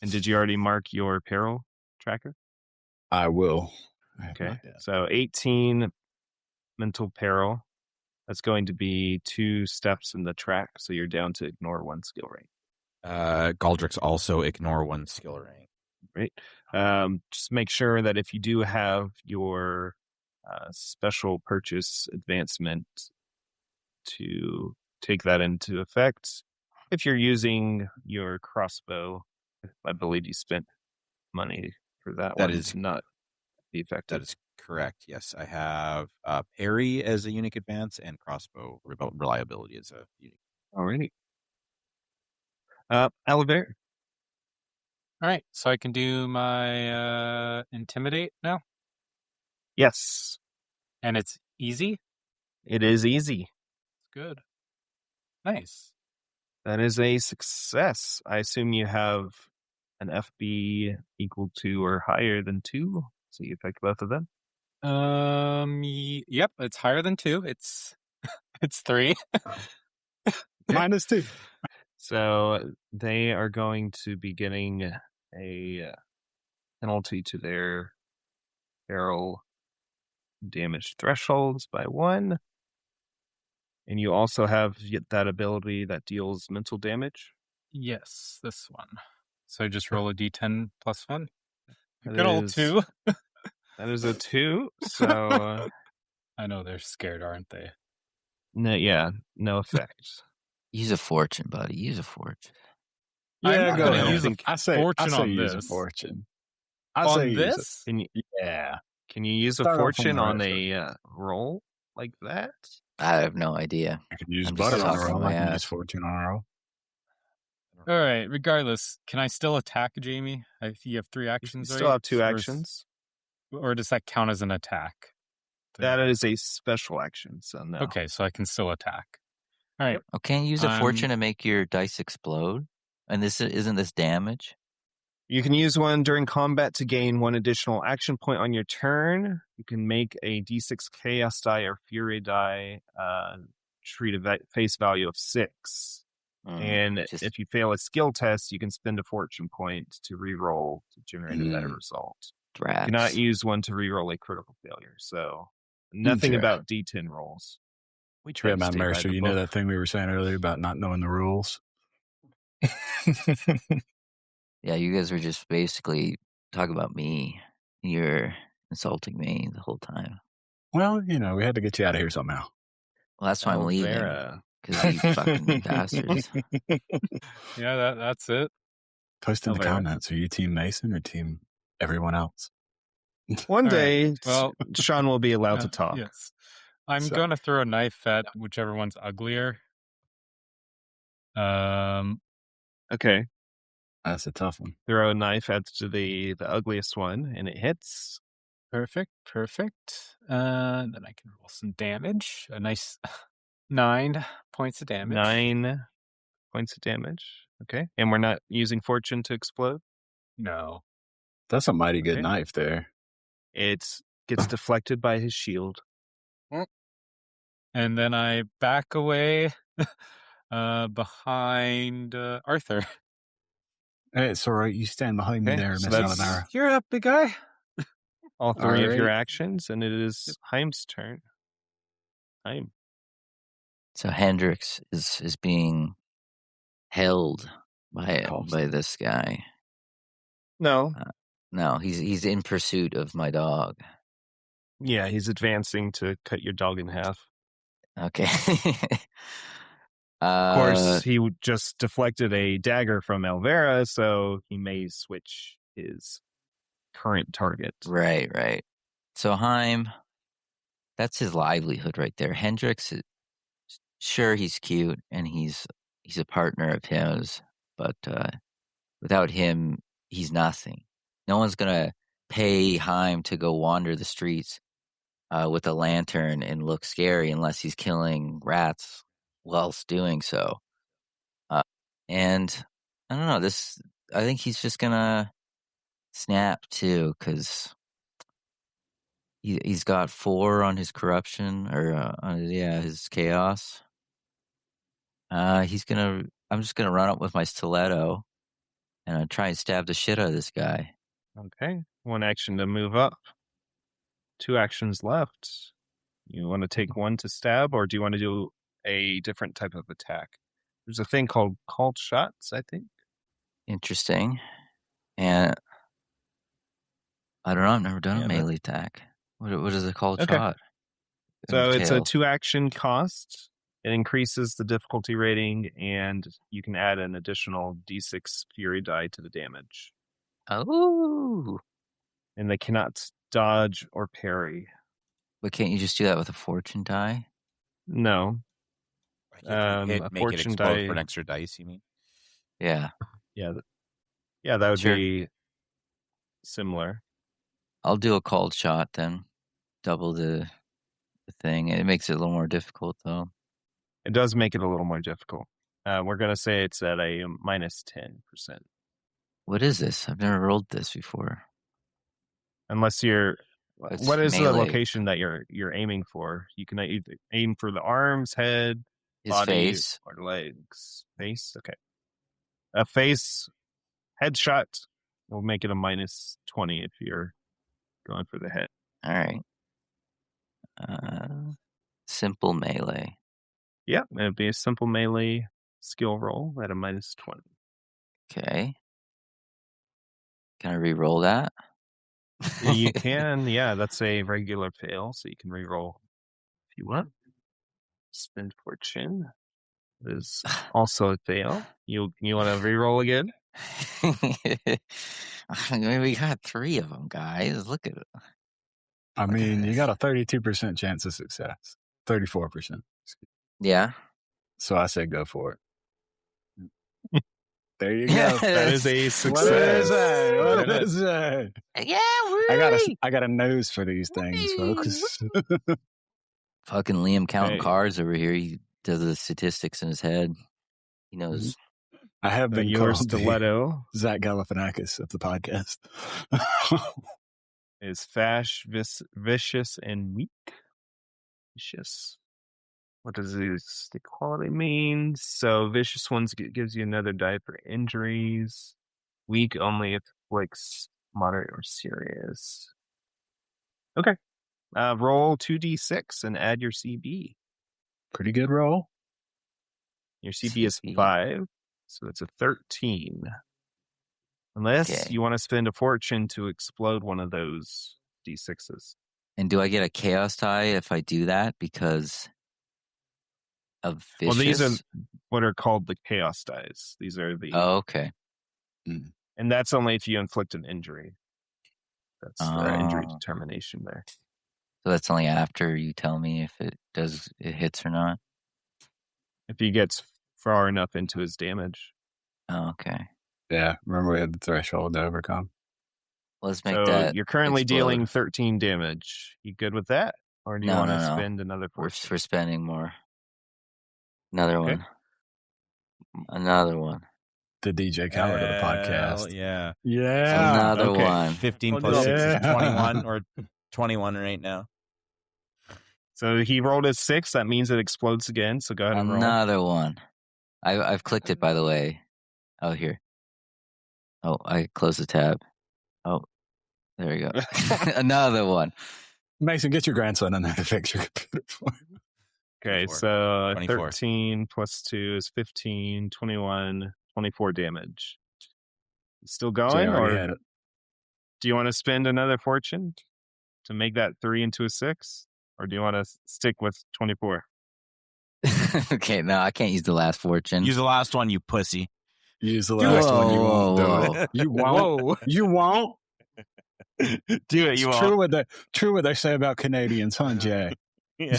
And did you already mark your peril tracker? I will. I have Okay. not yet. So 18 mental peril. That's going to be 2 steps in the track. So you're down to ignore 1 skill rank. Galdrick's also ignore 1 skill rank. Right. Just make sure that if you do have your special purchase advancement, to take that into effect. If you're using your crossbow, I believe you spent money for that That one is- to not be effective. That is correct. Yes, I have parry as a unique advance and crossbow reliability as a unique. Alrighty. Oliver. All right, so I can do my intimidate now, Yes, and it's easy. it is easy. It's good. Nice. That is a success. I assume you have an FB equal to or higher than 2, so you pick both of them. Yep, it's higher than 2. It's 3. -2. So they are going to be getting a penalty to their peril damage thresholds by 1. And you also have that ability that deals mental damage. Yes, this one. So just roll a d10 plus 1. That Good old is- 2. That is a 2. So I know they're scared, aren't they? no effect. Use a fortune, buddy. Use a fortune. I'm Yeah, not go gonna ahead. use a I say fortune on use a this. fortune. I On say use it. this? Can you Yeah. can you use a Start off on fortune the on right a roll like that? I have no idea. I can use I'm just butter on a talking roll. my I can ass. use fortune on a roll. All right, regardless, can I still attack Jamie? You have 3 You actions, still right? have 2 Or is- actions. Or does that count as an attack? That is a special action, so no. Okay, so I can still attack. All right. Oh, can't you use a fortune to make your dice explode? And isn't this damage? You can use one during combat to gain 1 additional action point on your turn. You can make a D6 Chaos die or Fury die, treat a face value of 6. And if you fail a skill test, you can spend a fortune point to re-roll to generate a better result. You cannot use one to re-roll a critical failure. So nothing Okay. about D10 rolls. We try Yeah, to man, stay by Mercer, the you know book. that thing we were saying earlier about not knowing the rules? Yeah, you guys were just basically talking about me. You're insulting me the whole time. Well, we had to get you out of here somehow. Well, that's why I'm leaving. Elvira. Because you fucking bastards. Yeah, that's it. Post in the Elvira. comments. Are you Team Mason or Team everyone else? One All day, right, well- Sean will be allowed to talk. Yes. I'm So- going to throw a knife at whichever one's uglier. Okay. That's a tough one. Throw a knife at the ugliest one, and it hits. Perfect. Then I can roll some damage. A nice 9 points of damage. 9 points of damage. Okay. And we're not using fortune to explode. No. That's a mighty good Okay. knife there. It gets deflected by his shield. And then I back away behind Arthur. Hey, it's all right. You stand behind me Okay, there, so Miss that's- Alanara. You're up, big guy. All 3 of your Alright. actions, and it is Hiam's turn. Hiam. So Hendrix is being held by Cost. this guy. No. No, he's in pursuit of my dog. Yeah, he's advancing to cut your dog in half. Okay. Of course, he just deflected a dagger from Elvira, so he may switch his current target. Right. So Hiam, that's his livelihood right there. Hendrix, sure, he's cute and he's a partner of his, but without him, he's nothing. No one's gonna pay Hiam to go wander the streets with a lantern and look scary unless he's killing rats whilst doing so. And I don't know, I think he's just gonna snap too, because he's got 4 on his corruption, or his chaos. I'm just gonna run up with my stiletto and try and stab the shit out of this guy. Okay. 1 action to move up. 2 actions left. You want to take 1 to stab, or do you want to do a different type of attack? There's a thing called called shots, I think. Interesting. And I don't know, I've never done a melee attack. What is it called? Okay. Shot? So it's a Entail. 2 action cost. It increases the difficulty rating, and you can add an additional d6 fury die to the damage. Oh. And they cannot dodge or parry. But can't you just do that with a fortune die? No. You can A make it fortune explode die. for an extra dice, you mean? Yeah. Yeah, that would Sure. be similar. I'll do a called shot then. Double the thing. It makes it a little more difficult though. It does make it a little more difficult. We're going to say it's at a minus 10%. What is this? I've never rolled this before. Unless you're... It's what is the melee. location that you're aiming for? You can either aim for the arms, head, His body, face. or legs. Face? Okay. A face headshot will make it a minus 20 if you're going for the head. All right. Simple melee. Yeah, it'd be a simple melee skill roll at a minus 20. Okay. Can I re-roll that? You can, yeah, that's a regular fail, so you can re-roll if you want. Spend fortune is also a fail. You want to re-roll again? I mean, we got 3 of them, guys. Look at it. I Look at mean, you this. got a 32% chance of success. 34%. Yeah. So I say go for it. There you go. That is a What success. is that? What is that? Yeah, I got a nose for these things, folks. Fucking Liam counting Hey. cards over here. He does the statistics in his head. He knows. I have been Your called the stiletto Zach Galifianakis of the podcast. is fast, vicious, and weak. Vicious. What does the quality mean? So vicious ones gives you another die for injuries. Weak only if like moderate or serious. Okay. Roll 2d6 and add your CB. Pretty good roll. Your CB is CB. 5, so it's a 13. Unless Okay. you want to spend a fortune to explode one of those d6s. And do I get a chaos die if I do that because of vicious? Well, these are what are called the chaos dice. These are the... Oh, okay. And that's only if you inflict an injury. That's the injury Oh. determination there. So that's only after you tell me if it hits or not. If he gets far enough into his damage. Oh, okay. Yeah, remember we had the threshold to overcome. Let's make So that. you're currently explode. dealing 13 damage. You good with that? Or do you No, want to no, no. spend another We're fortune? spending more. Another Okay. one. Another one. The DJ Khaled of the podcast. Yeah. Yeah. Another okay. one. 15 Oh, plus 6 is yeah. 21 or 21 right now. So he rolled a 6. That means it explodes again. So go ahead and roll. Another one. I've clicked it, by the way. Oh, here. Oh, I closed the tab. Oh, there we go. Another one. Mason, get your grandson in there to fix your computer for you. Okay, 24. so 24. 13 plus 2 is 15, 21, 24 damage. Still Jay going? already Or had it. do you want to spend another fortune to make that 3 into a 6? Or do you want to stick with 24? Okay, no, I can't use the last fortune. Use the last one, you pussy. Use the last one. You won't Whoa, do it. You won't. Whoa. You won't. Do it, It's you true won't. what they say about Canadians, huh, Jay?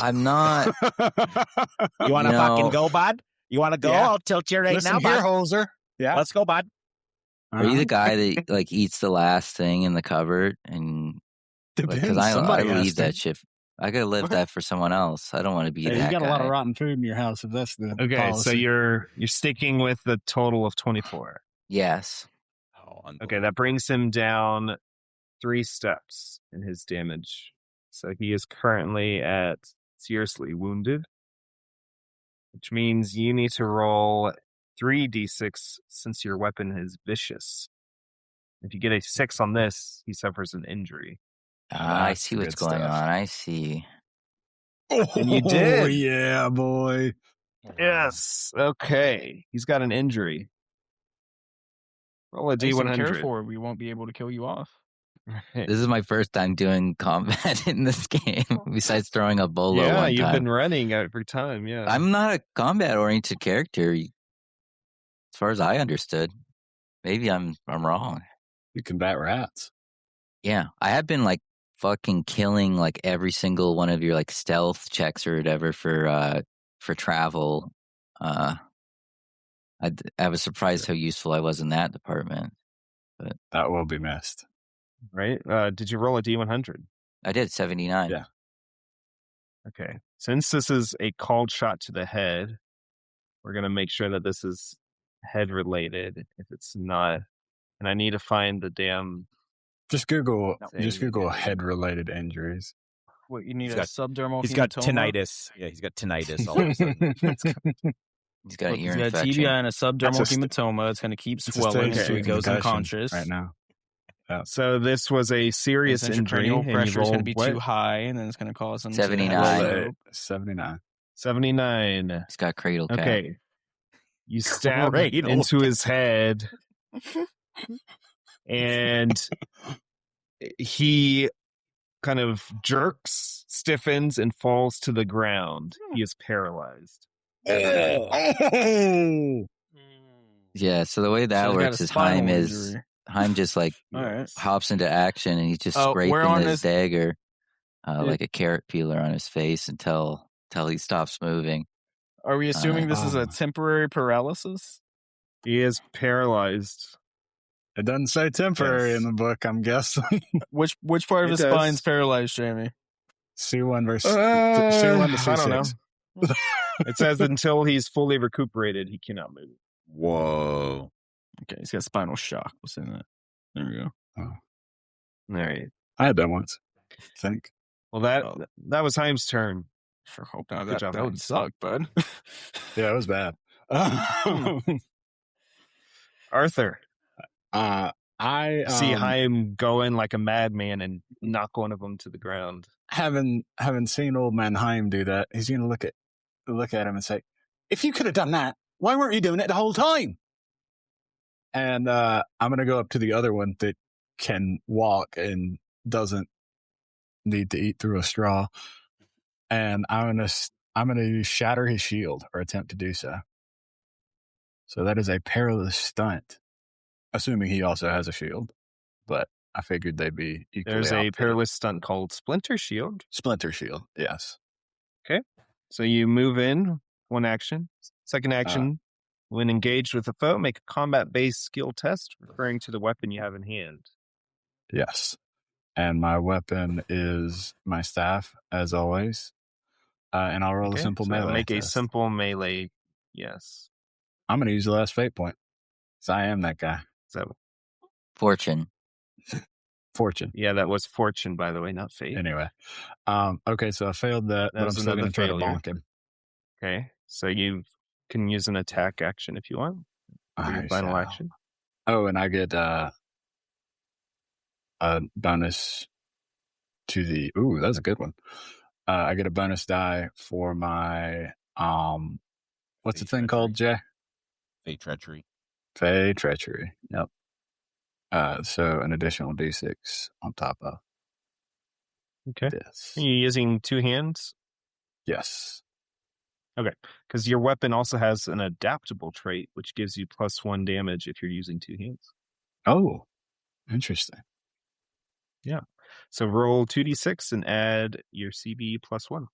I'm not. You want to No. fucking go, bud? You want to go? Yeah. I'll tilt you right Listen now, here, bud. hoser. Yeah. Let's go, bud. Are you the guy that like eats the last thing in the cupboard? And because Depends. I Somebody has leave to. that shit. I gotta live that for someone else. I don't want to be Hey, that you got guy. a lot of rotten food in your house if that's the Okay, policy. so you're sticking with the total of 24. Yes. Oh, Okay, unbelievable. that brings him down 3 steps in his damage. So he is currently at seriously wounded, which means you need to roll 3d6 since your weapon is vicious. If you get a 6 on this, he suffers an injury. I That's see the what's good going stuff. on. I see. And you Oh, did. yeah, boy. Yes. Okay. He's got an injury. Roll a Mason, d100. careful, we won't be able to kill you off. Right. This is my first time doing combat in this game, besides throwing a bolo Yeah, one you've time. been running every time. Yeah. I'm not a combat-oriented character, as far as I understood. Maybe I'm wrong. You combat rats. Yeah, I have been like fucking killing like every single one of your like stealth checks or whatever for travel. I was surprised how useful I was in that department. That will be missed. Right. Did you roll a d100? I did 79. Yeah. Okay. Since this is a called shot to the head, we're going to make sure that this is head related. If it's not, and I need to find the damn. Just Google thing. head-related injuries. What, you need He's a got- subdermal He's got hematoma? tinnitus. Yeah, he's got tinnitus all of a sudden. He's got an He's ear got a infection. TBI and a subdermal That's a hematoma. It's going to keep It's a swelling stage until he two goes concussion unconscious. right now. So this was a serious His injury, intracranial and you pressure is going to rolled be what? too high, and then it's going to cause him 79. to Roll have a 79. 79. He's got cradle cap. Okay. You stab Cradle into his head, and he kind of jerks, stiffens, and falls to the ground. He is paralyzed. Oh! Yeah, so the way that So he's got works a is spinal Hiam injury. just like All right. hops into action and he's just Where scraping on his this- dagger like a carrot peeler on his face until he stops moving. Are we assuming this is a temporary paralysis? He is paralyzed. It doesn't say temporary Yes. in the book, I'm guessing. Which part of It his does. spine's paralyzed, Jamie? C1 versus C1 to C6. I don't know. It says until he's fully recuperated, he cannot move. Whoa. Okay, he's got spinal shock. What's in that? There we go. All right. I had that once, I think. Well, that Oh. that was Hiam's turn. Sure hope not. Good That, job, that would Hank. suck, bud. Yeah, it was bad. Arthur, I see Hiam going like a madman and knock one of them to the ground. having seen old man Hiam do that, he's going to look at him and say, "If you could have done that, why weren't you doing it the whole time?" And I'm going to go up to the other one that can walk and doesn't need to eat through a straw, and I'm going to shatter his shield or attempt to do so. So that is a perilous stunt, assuming he also has a shield. But I figured they'd be equally There's a outfitted. perilous stunt called Splinter Shield. Splinter shield. Yes. So you move in, one action. Second action, when engaged with a foe, make a combat-based skill test referring to the weapon you have in hand. Yes. And my weapon is my staff, as always. And I'll roll a Okay, simple so melee. make a test. simple melee. Yes. I'm going to use the last fate point. So I am that guy. So Fortune. Fortune. yeah, that was fortune, by the way, not fate. Anyway. Okay, so I failed that, but I'm was still going another to try to failure. bonk him. Okay, so you can use an attack action if you want. For your I final shall. action. Oh, and I get a bonus to the... Ooh, that's a good one. I get a bonus die for my... what's the Fate thing treachery. called, Jay? Fate treachery. Fey treachery. Yep. So an additional D6 on top of Okay. this. Are you using two hands? Yes. Because your weapon also has an adaptable trait, which gives you +1 damage if you're using two hands. Oh, interesting. So roll 2d6 and add your CB +1.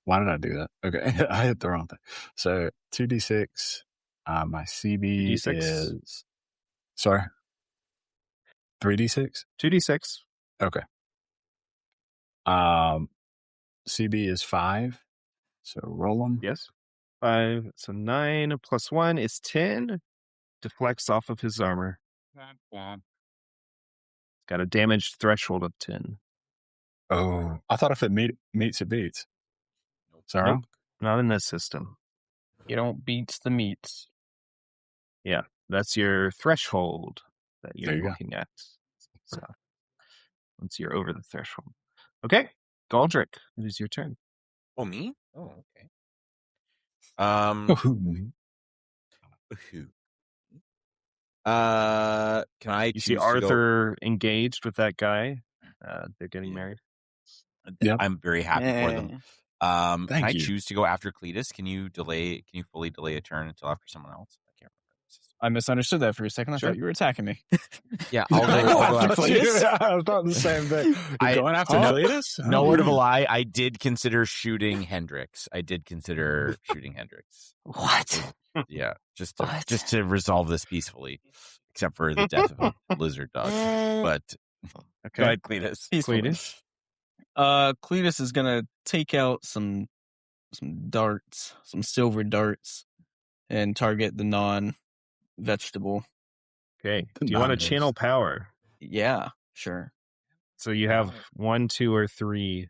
Why did I do that? Okay, I hit the wrong thing. So 2d6. My CB 2d6. is Sorry. 3d6? 2d6. Okay. CB is 5. So roll them. Yes. 5. So 9 plus 1 is 10. Deflects off of his armor. It's got a damage threshold of 10. Oh, I thought if it meets, it beats. Sorry. Nope. Not in this system. You don't beats the meats. Yeah. That's your threshold that There you're you go. looking at. So once you're over the threshold. Okay. Galdrick, it is your turn. Oh, me? Oh, okay. Ooh. Can I You see choose to go? Arthur engaged with that guy. They're getting Yeah. married. Yep. I'm very happy for them. Can Thank I you. choose to go after Cletus? Can you fully delay a turn until after someone else? I can't remember. the system. I misunderstood that for a second. I Sure. thought you were attacking me. Yeah, I'll go after after Cletus? I thought the same thing. You're going after no- Cletus? No Oh. word of a lie. I did consider shooting Hendrix. What? Yeah, just What? to resolve this peacefully, except for the death of a lizard dog. But Okay. go ahead, Cletus. Cletus. Cletus is gonna take out some darts, some silver darts, and target the non-vegetable. Okay. Do you want to Non-vegetable. channel power? Yeah, sure. So you have 1, 2, or 3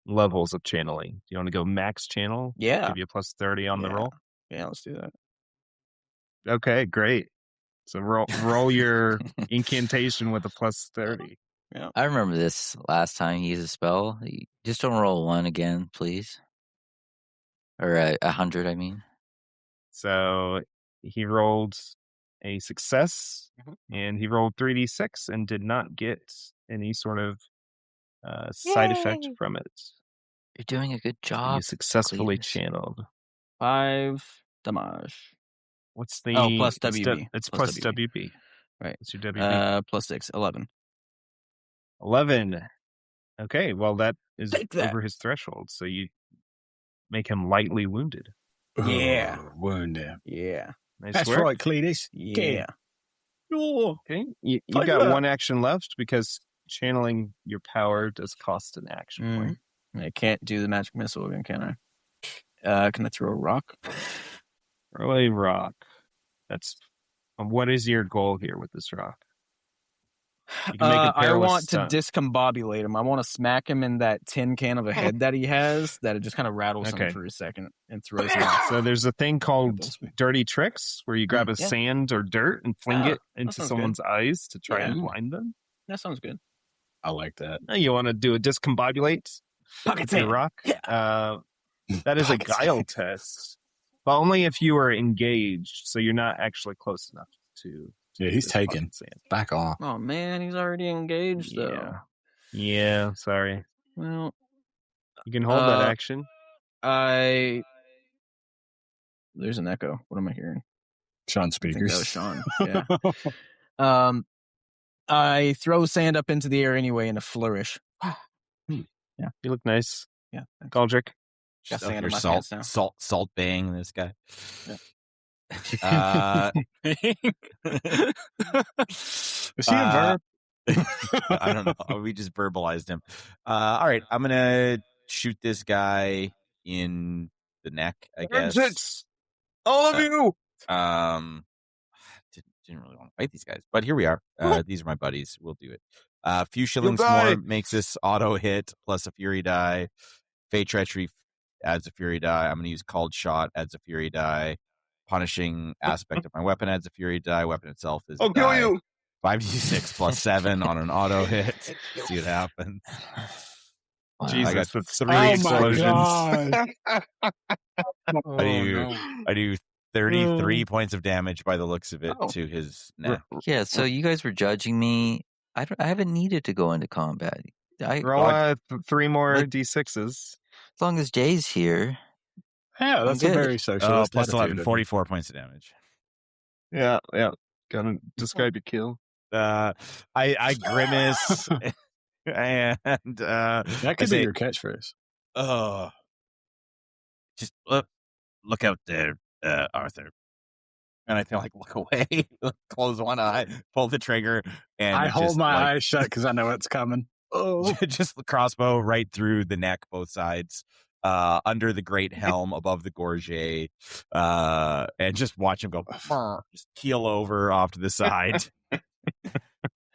levels of channeling. Do you want to go max channel? Yeah. Give you a plus 30 on the Yeah. roll? Yeah, let's do that. Okay, great. So roll your incantation with a plus 30. I remember this last time he used a spell. Just don't roll 1 again, please. Or 100, I mean. So he rolled a success, and he rolled 3d6 and did not get any sort of side effect Yay! from it. You're doing a good So job. you successfully Cletus. channeled. 5 damage. What's the... Oh, plus it's WB. It's Plus plus WB. WB. Right. What's your WB? Plus 6, 11. 11. Okay, well, that is Take that. over his threshold, so you make him lightly wounded. Yeah. Oh, wound him. Yeah. Nice That's work. right, Cletus. Yeah. Oh, Okay, you Like got that. 1 action left because channeling your power does cost an action point. I can't do the magic missile again, can I? Can I throw a rock? Throw a rock. That's... What is your goal here with this rock? You can make a I perilous want stunt. to discombobulate him. I want to smack him in that tin can of a head that he has that it just kind of rattles Okay. him for a second and throws him off. So there's a thing called That's me. dirty tricks where you grab a Yeah. sand or dirt and fling Ah, it into sounds someone's eyes to try and Yeah. blind them. That sounds good. I like that. You want to do a discombobulate Pocket with your sand. rock? Yeah. That is a Pocket guile sand. test, but only if you are engaged, so you're not actually close enough to... Yeah, he's this taken. pocket sand. Back off. Oh man, he's already engaged though. Yeah, sorry. Well, You can hold that Uh, action. there's an echo. What am I hearing? Sean I think speakers. that was Sean. Yeah. I throw sand up into the air anyway in a flourish. You look nice, Yeah. Thanks. Galdrick. Got Just out sand here in my salt, pants now. salt bang this guy. Yeah. Is he a verb? I don't know. We just verbalized him. All right, I'm gonna shoot this guy in the neck, I guess. All of you. Didn't really want to fight these guys, but here we are. These are my buddies. We'll do it. Few shillings die. more makes this auto hit plus a fury die. Fate treachery adds a fury die. I'm going to use called shot, adds a fury die. Punishing aspect of my weapon adds a fury die. Weapon itself is I'll a kill die. you. 5d6 plus 7 on an auto hit. See what happens. Wow. Jesus, got with 3 Oh my explosions. God. I do 33 points of damage by the looks of it Oh. to his neck. Yeah, so you guys were judging me. I haven't needed to go into combat. Roll 3 more Like- d6s. As long as Jay's here. Yeah, that's a good. very socialist Plus attitude. 11, 44 points of damage. Yeah. Gotta describe your kill. I grimace and That I could say, be your catchphrase. Just look out there, Arthur. And I feel like look away, close one eye, pull the trigger, and I hold just, my like, eyes shut because I know it's coming. Oh, just the crossbow right through the neck, both sides, under the great helm, above the gorget, and just watch him go, just keel over off to the side.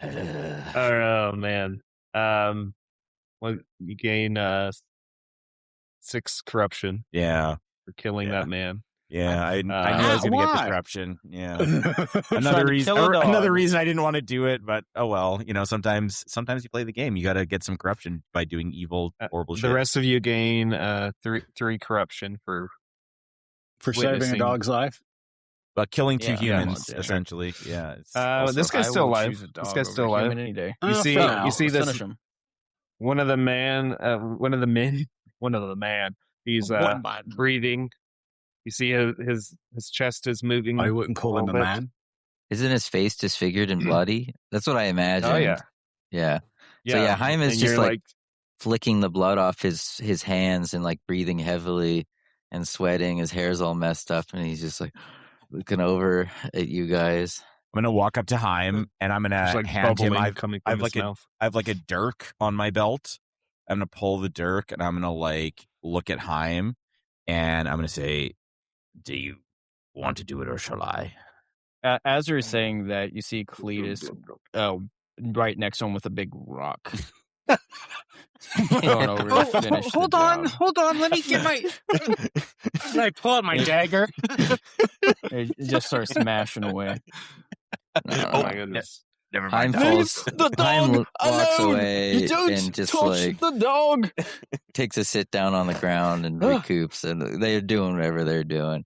Oh man. Well, you gain 6 corruption Yeah, for killing that man. yeah. I knew I was going to get the corruption. Yeah. Another to reason, kill a dog. another reason I didn't want to do it, but oh well. Sometimes you play the game. You got to get some corruption by doing evil, horrible shit. The rest of you gain 3 corruption for saving a witnessing. dog's life. But killing 2 Yeah, humans, yeah. essentially. Yeah. It's this guy's I still will alive. choose a This dog guy's over still a alive. human any day. You see for now. you see this Finish him. one of the men. He's One man. breathing. You see his chest is moving. I wouldn't call him a bit. man. Isn't his face disfigured and bloody? That's what I imagined. Oh yeah. Yeah. So yeah, Hiam is And just you're like flicking the blood off his hands and like breathing heavily and sweating. His hair's all messed up, and he's just like looking over at you guys. I'm gonna walk up to Hiam and I'm There's, gonna like, hand him. bubbling coming from his mouth. I have like a dirk on my belt. I'm gonna pull the dirk and I'm gonna like look at Hiam and I'm gonna say, "Do you want to do it or shall I?" As you're saying that, you see Cletus right next to him with a big rock. Going over to finish the hold on, job. let me get my. And I pull out my dagger. It just starts smashing away. Oh my goodness. Never Hiam mind. falls. Hiam walks away and just like the dog. takes a sit down on the ground and recoups, and they're doing whatever they're doing.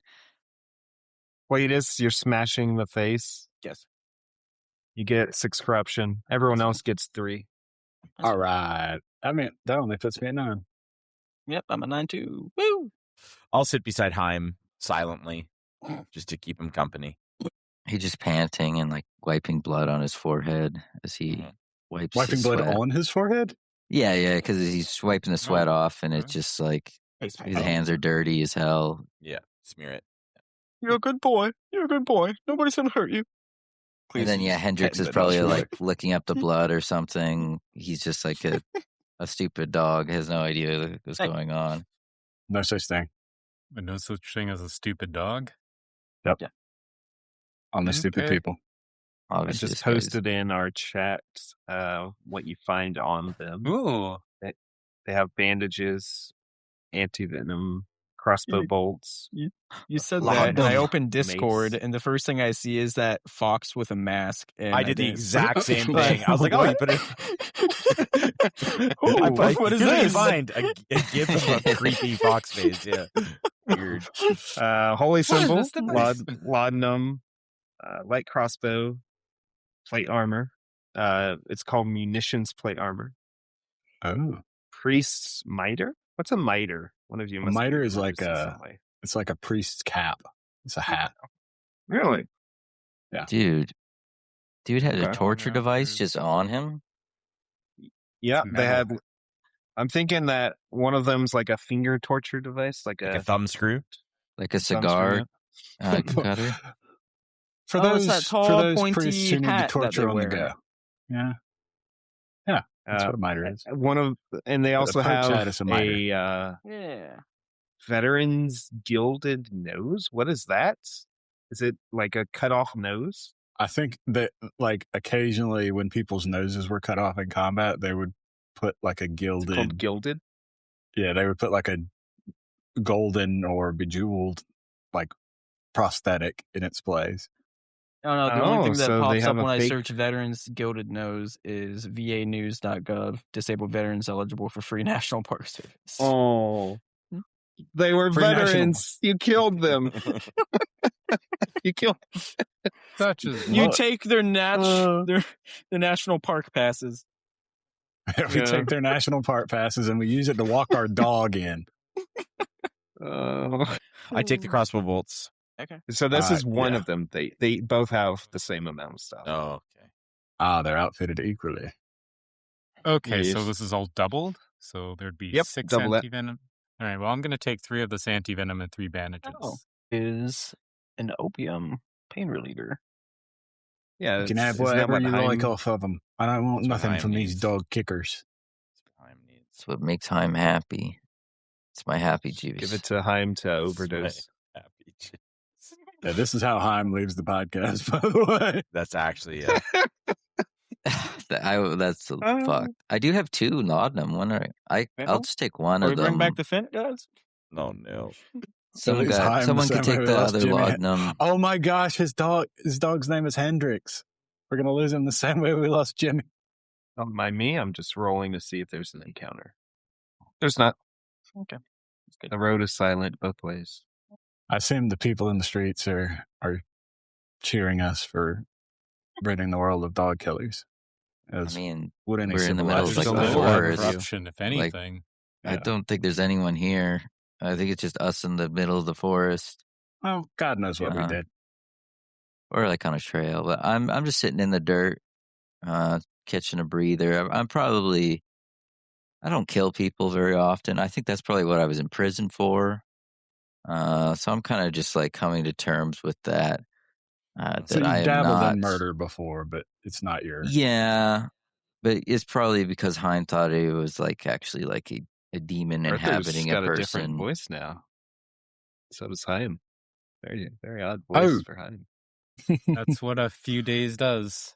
Cletus, you're smashing the face. Yes. You get 6 corruption. Everyone else gets 3. All right. I mean, that only puts me at 9. Yep, I'm a 9-2. Woo! I'll sit beside Hiam silently, just to keep him company. He's just panting and like wiping blood on his forehead as he wipes Wiping his blood sweat. on his forehead? Yeah, because he's wiping the sweat off, and it's just like his hands are dirty as hell. Yeah, smear it. You're a good boy. Nobody's gonna hurt you. And then Hendrix is probably like licking up the blood or something. He's just like a stupid dog, has no idea what's going on. No such thing. But no such thing as a stupid dog. Yep. Yeah. Only stupid Okay. people. I Obviously, just this guy's- posted in our chat what you find on them. Ooh. They have bandages, anti-venom, crossbow bolts. You said Loud that, and I them. opened Discord, Mace. and the first thing I see is that fox with a mask. And I did the didn't- exact same thing. I was like, "Oh, you put it." Ooh, what is here's what you this? find. A gif of a creepy fox face. Yeah, weird. Holy symbol, That's the best. laudanum, light crossbow, plate armor. It's called munitions plate armor. Oh. Priest's miter. What's a miter? One of you A must. miter be is like versed in some way. It's like a priest's cap. It's a hat. Really? Dude had a Okay. torture device just on him. Yeah, It's they had. metal. I'm thinking that one of them's like a finger torture device, like Like a thumb screw. Like a thumb cigar screw. cutter. For Oh, it's those, that tall, for those pointy priests who need to hat that torture they on the wear. go. Yeah. Yeah. That's Uh, what a miter is. One of, and they also approach that have is a miter. Yeah. veterans gilded nose. What is that? Is it like a cut off nose? I think that, like, occasionally when people's noses were cut off in combat, they would put like a It's gilded. called gilded. Yeah, they would put like a golden or bejeweled, like, prosthetic in its place. Oh no, the only thing that so they pops up have a when I fake- search veterans gilded nose is vanews.gov, disabled veterans eligible for free National Park Service. Oh, they were Free national- veterans. You killed them. You killed. Such as You Look. take their their national park passes. We Yeah. take their national park passes and we use it to walk our dog in. I take the crossbow bolts. So this is one yeah. of them. They both have the same amount of stuff. Oh, okay. They're outfitted equally. okay, Yes. so this is all doubled. So there'd be Yep, 6 double it. anti-venom. All right, well, I'm going to take 3 of this anti-venom and 3 bandages. Oh. Is an opium. pain reliever. Yeah, You can it's- have isn't that whatever what you like Hiam- off of them. I don't want That's what nothing Hiam from these needs. dog kickers. Time needs. It's what makes Hiam happy. It's my happy juice. Give it to Hiam to overdose. Happy juice. Yeah, this is how Hiam leaves the podcast, by the way. That's actually That's fucked. I do have 2 laudanum. I'll just take one Or of we them. bring back the Fent, guys? no. Someone leaves Hiam the someone same could way take we the lost other Jimmy. laudanum. Oh my gosh, his dog's name is Hendrix. We're gonna lose him the same way we lost Jimmy. Don't mind me. I'm just rolling to see if there's an encounter. There's not. Okay. That's good. The road is silent both ways. I assume the people in the streets are cheering us for ridding the world of dog killers. I As mean, would any we're in the middle of There's like a the little forest. corruption, if anything. I don't think there's anyone here. I think it's just us in the middle of the forest. Well, God knows what we Yeah. did. Or like on a trail. But I'm just sitting in the dirt, catching a breather. I don't kill people very often. I think that's probably what I was in prison for. So I'm kind of just like coming to terms with that. So That I you've am dabbled not in murder before, but it's not your. Yeah. But it's probably because Hein thought it was like actually like a demon Arthur's inhabiting a got a different person. voice now. So does Hiam. Very, very odd voice for Hiam. That's what a few days does.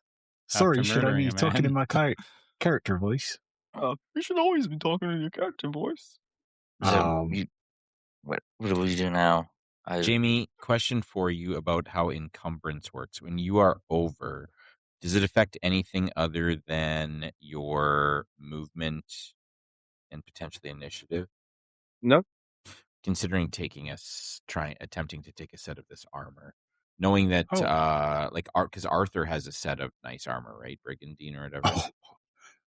Sorry, after should I be murdering a talking man. in my character voice? You should always be talking in your character voice. So what do we do now? Jamie, question for you about how encumbrance works. When you are over, does it affect anything other than your movement and potentially initiative? No. Considering attempting to take a set of this armor, knowing that because Arthur has a set of nice armor, right? Brigandine or whatever. Oh.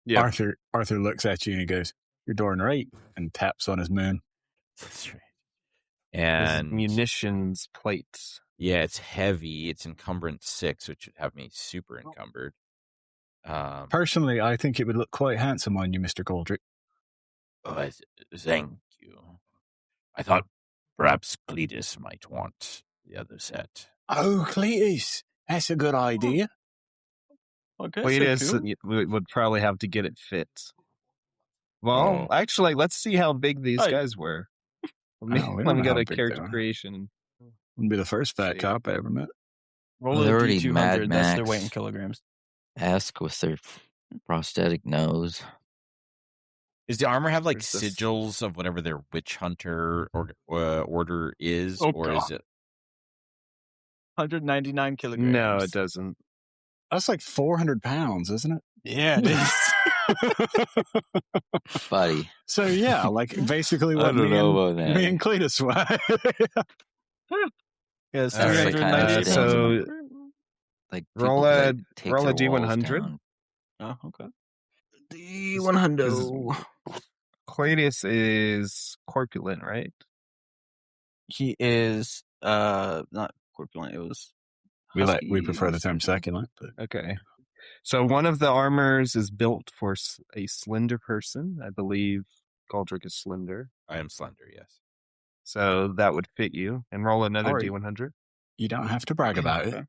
Yeah. Arthur looks at you and he goes, "You're darn right," and taps on his moon. That's right. His And munitions plates. yeah, it's heavy. It's encumbrance 6, which would have me super encumbered. Personally, I think it would look quite handsome on you, Mr. Goldrick. Oh, thank you. I thought perhaps Cletus might want the other set. Oh, Cletus, that's a good idea. Okay, Cletus would probably have to get it fit. Well, actually, let's see how big these guys were. We Let don't me know go how to big they character are. creation. Wouldn't be the first fat See. cop I ever met. Roll They're a already D200. Mad That's their Max. weight in kilograms. Ask with their prosthetic nose. Does the armor have like Where's this? sigils of whatever their witch hunter order is, Oh, or is it? 199 kilograms. No, it doesn't. That's like 400 pounds, isn't it? Yeah, it is. Buddy. So yeah, like basically I what don't know about that. me and Cletus were. Yeah, it's All right, 398 pounds. so Like roll people a- could, like, take roll a their walls D100. down. Oh, okay. D100. Cletus is corpulent, right? He is not corpulent. It was we prefer the term succulent. But. Okay. So one of the armors is built for a slender person. I believe Galdrick is slender. I am slender, yes. So that would fit you. And roll another Alright. D100. You don't have to brag about it.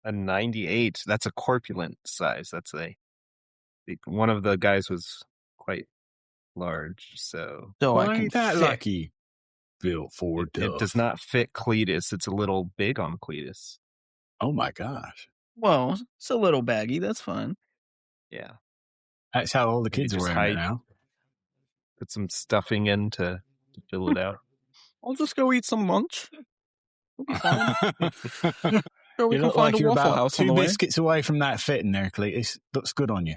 A 98. That's a corpulent size. That's one of the guys was quite large. So So Why I can ain't that fit. lucky? Built for it does not fit Cletus. It's a little big on Cletus. Oh my gosh. Well, it's a little baggy. That's fine. Yeah. That's how all the Maybe kids are just wearing it hide- now. Put some stuffing in to fill it out. I'll just go eat some lunch. We'll be fine. Sure, we You can look find like a you're Waffle about House on 2 the way. biscuits away from that fitting there, Cletus. Looks good on you.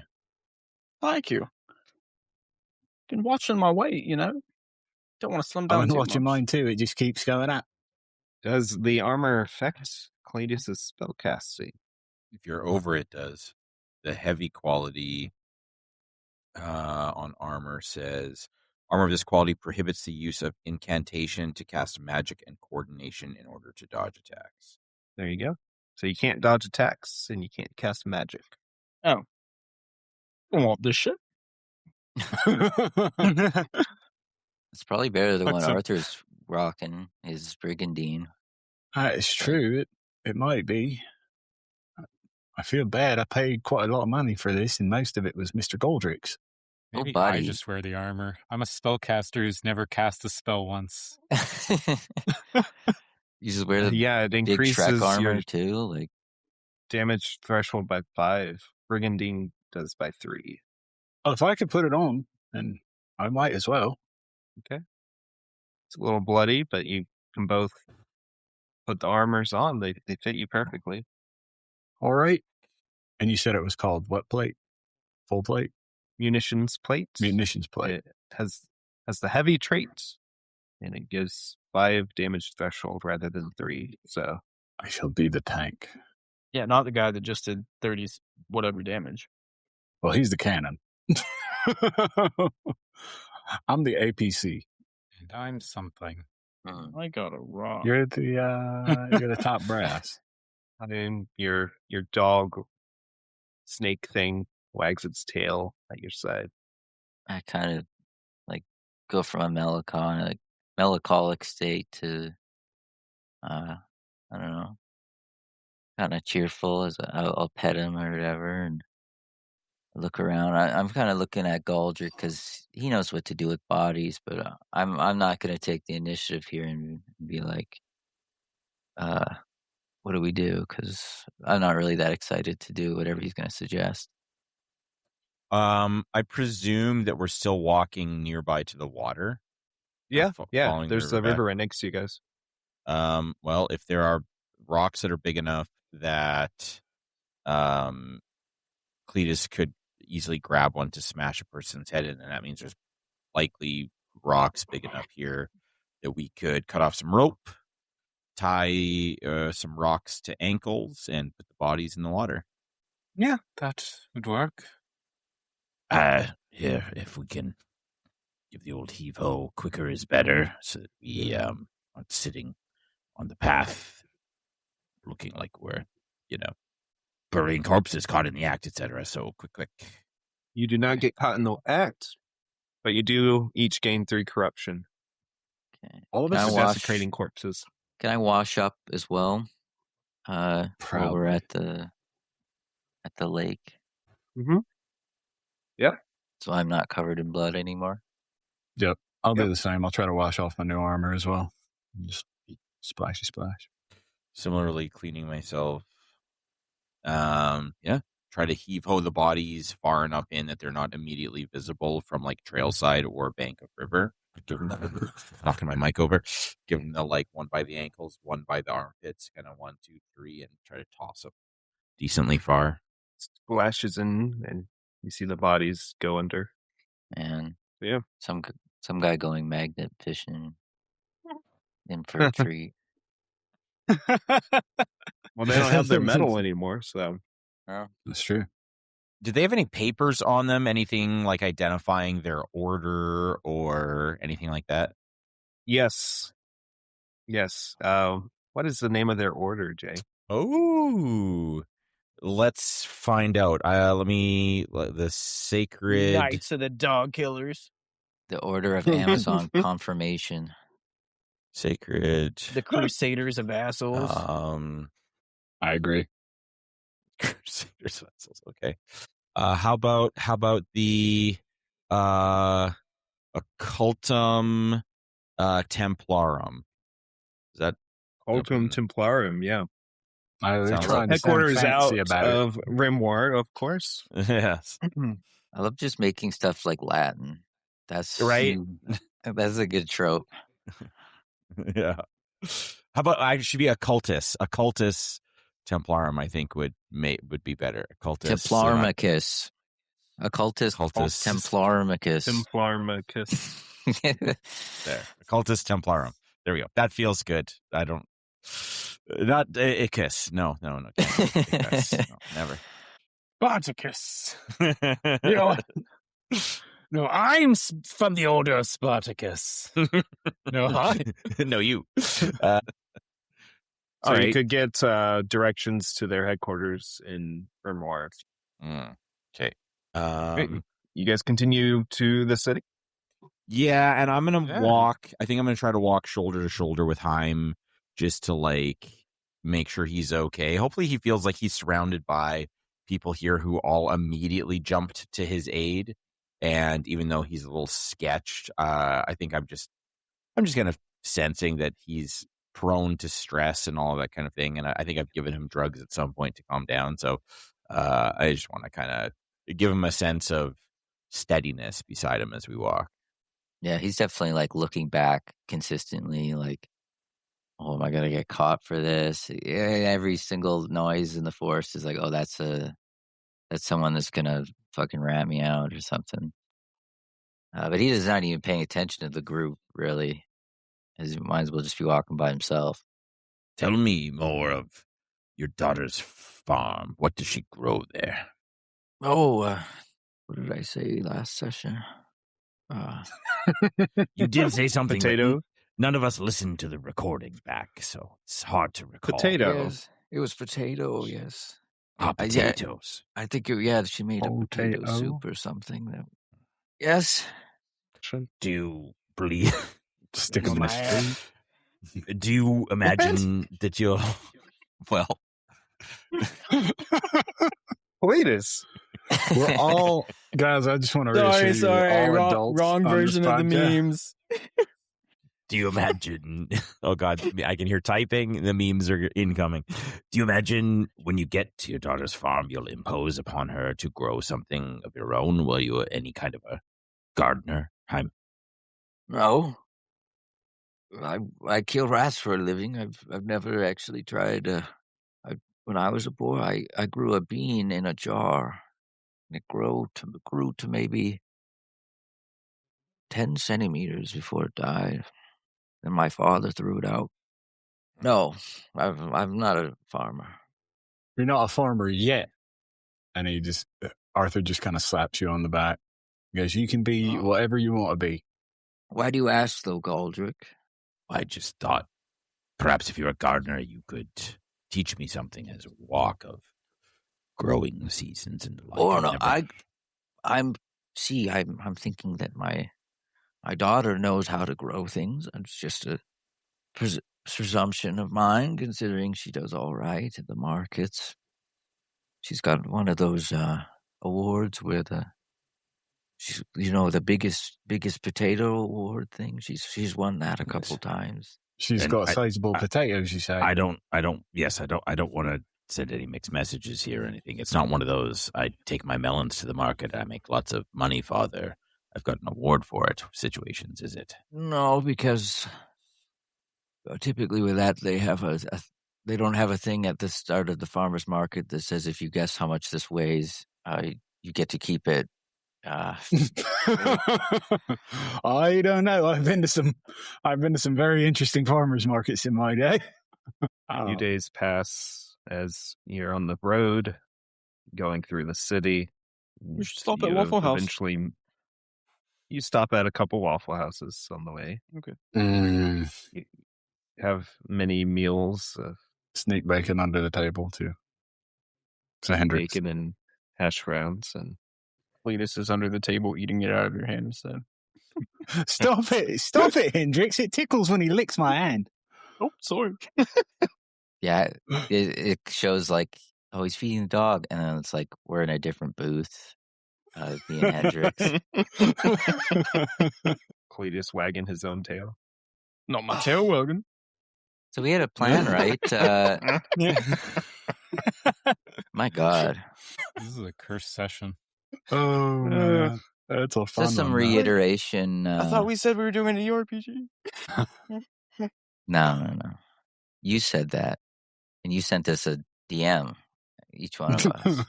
Thank you. Been watching my weight, you know. Don't want to slim down I've been too watching much. mine too. It just keeps going up. Does the armor affect Cletus's spellcasting? If you're over, it does. The heavy quality on armor says armor of this quality prohibits the use of incantation to cast magic and coordination in order to dodge attacks. There you go. So you can't dodge attacks and you can't cast magic. I want this shit. It's probably better than what That's a- Arthur's rocking, his brigandine. It's true. It might be. I feel bad. I paid quite a lot of money for this, and most of it was Mr. Goldrick's. Oh, Maybe I buddy. just wear the armor. I'm a spellcaster who's never cast a spell once. You just wear the Yeah, it big increases Shrek armor your too. Like, damage threshold by 5. Brigandine does by 3. Oh, if I could put it on, then I might as well. Okay. It's a little bloody, but you can both put the armors on. They fit you perfectly. All right. And you said it was called what plate? Full plate? Munitions plate. Munitions plate. It has the heavy trait, and it gives 5 damage threshold rather than 3. So I shall be the tank. Yeah, not the guy that just did 30s whatever damage. Well, he's the cannon. I'm the APC. And I'm something. I got a rock. You're the top brass. I mean, your dog snake thing wags its tail at your side. I kind of like go from a melancholic state to, I don't know, kind of cheerful as I'll pet him or whatever and look around. I'm kind of looking at Galdrick because he knows what to do with bodies, but I'm not going to take the initiative here and be like, what do we do? Because I'm not really that excited to do whatever he's going to suggest. I presume that we're still walking nearby to the water. Yeah, yeah. Following There's the river river right next to you guys. Well, if there are rocks that are big enough that Cletus could easily grab one to smash a person's head in, then that means there's likely rocks big enough here that we could cut off some rope, tie some rocks to ankles, and put the bodies in the water. Yeah, that would work. Yeah, if we can give the old heave-ho, quicker is better, so that we aren't sitting on the path looking like we're, burying corpses, caught in the act, etc. So quick. You do not get caught in the act, but you do each gain 3 corruption. Okay. All of Can us I are wash- desecrating corpses. Can I wash up as well? While we're Probably. at the lake. Mm-hmm. Yep. So I'm not covered in blood anymore. Yep. I'll Yep. do the same. I'll try to wash off my new armor as well. Just splashy splash. Similarly, cleaning myself. Try to heave-ho the bodies far enough in that they're not immediately visible from like trailside or bank of river. Give them knocking my mic over. Give them the one by the ankles, one by the armpits, kind of 1, 2, 3, and try to toss them decently far. Splashes in, and you see the bodies go under. And Yeah. some guy going magnet fishing in for a treat. Well, they don't have their medal anymore, so That's true. Did they have any papers on them? Anything like identifying their order or anything like that? yes. What is the name of their order, Jay? Oh, let's find out. The sacred Knights of the Dog Killers. The Order of Amazon Confirmation. sacred. The Crusaders of Assholes. I agree. Crusaders vessels. Okay. How about the Occultum Templarum? Is that Occultum Templarum, yeah. Sounds They're like trying to sound Headquarters out fancy about it. of Remoir, of course. yes? I love just making stuff like Latin. That's Right. That's a good trope. Yeah. How about I should be occultus? Occultus Templarum, I think would be better. Occultus Templarmachus. Occultus Templarmachus. Templarmachus. There. Occultus Templarum. There we go. That feels good. I don't. Not Icus. No. Icus. No, never. Spartacus. No, I'm from the Order of Spartacus. No, No, you. So All you right. could get directions to their headquarters in Remoir. Okay. You guys continue to the city? Yeah, and I'm gonna Yeah. walk. I think I'm gonna try to walk shoulder to shoulder with Hiam, just to make sure he's okay. Hopefully he feels like he's surrounded by people here who all immediately jumped to his aid. And even though he's a little sketched, I think I'm just kind of sensing that he's prone to stress and all of that kind of thing. And I think I've given him drugs at some point to calm down. So I just want to kind of give him a sense of steadiness beside him as we walk. Yeah, he's definitely like looking back consistently, like, oh, am I gonna get caught for this? Yeah, every single noise in the forest is like, oh, that's someone that's gonna fucking rat me out or something. But he is not even paying attention to the group, really. As he might as well just be walking by himself. Tell me more of your daughter's farm. What does she grow there? Oh, what did I say last session? You did say something. Potato? None of us listened to the recording back, so it's hard to recall. Potato. Yes, it was potato, yes. Potatoes. I think, she made a potato soup or something. Yes. Do you believe? Stick him in the street. Do you imagine that you'll? Well, Cletus. We're all guys. I just want to reassure you, all adults wrong on version this of the podcast. memes. Do you imagine? Oh God, I can hear typing. The memes are incoming. Do you imagine when you get to your daughter's farm, you'll impose upon her to grow something of your own? Will you any kind of a gardener? Hiam? No. I kill rats for a living. I've never actually tried. When I was a boy, I grew a bean in a jar, and it grew to maybe 10 centimeters before it died. Then my father threw it out. No, I'm not a farmer. You're not a farmer yet. And Arthur just kind of slaps you on the back. He goes, you can be whatever you want to be. Why do you ask, though, Galdrick? I just thought perhaps if you're a gardener, you could teach me something as a walk of growing seasons and the like. Oh no, I'm thinking that my daughter knows how to grow things. It's just a presumption of mine, considering she does all right at the markets. She's got one of those awards where she's the biggest potato award thing. She's won that a couple times. She's got sizable potatoes, you say? I don't want to send any mixed messages here or anything. It's not one of those, I take my melons to the market, I make lots of money, father, I've got an award for it situations, is it? No, because typically with that, they have they don't have a thing at the start of the farmer's market that says if you guess how much this weighs, you get to keep it. I don't know. I've been to some very interesting farmers markets in my day. A few days pass as you're on the road, going through the city. We should stop at Waffle House. Eventually, you stop at a couple Waffle Houses on the way. Okay. You have many meals. Sneak bacon under the table, too. It's a hindrance. Bacon and hash browns and Cletus is under the table eating it out of your hand instead. Stop it, Hendrix. It tickles when he licks my hand. Oh, sorry. Yeah, it shows like, oh, he's feeding the dog, and then it's like we're in a different booth, me and Hendrix. Cletus wagging his own tail. Not my tail wagging. So we had a plan, right? My God. This is a cursed session. Oh, man. That's a fun Just some one, reiteration. I thought we said we were doing an ERPG. No. You said that, and you sent us a DM, each one of us.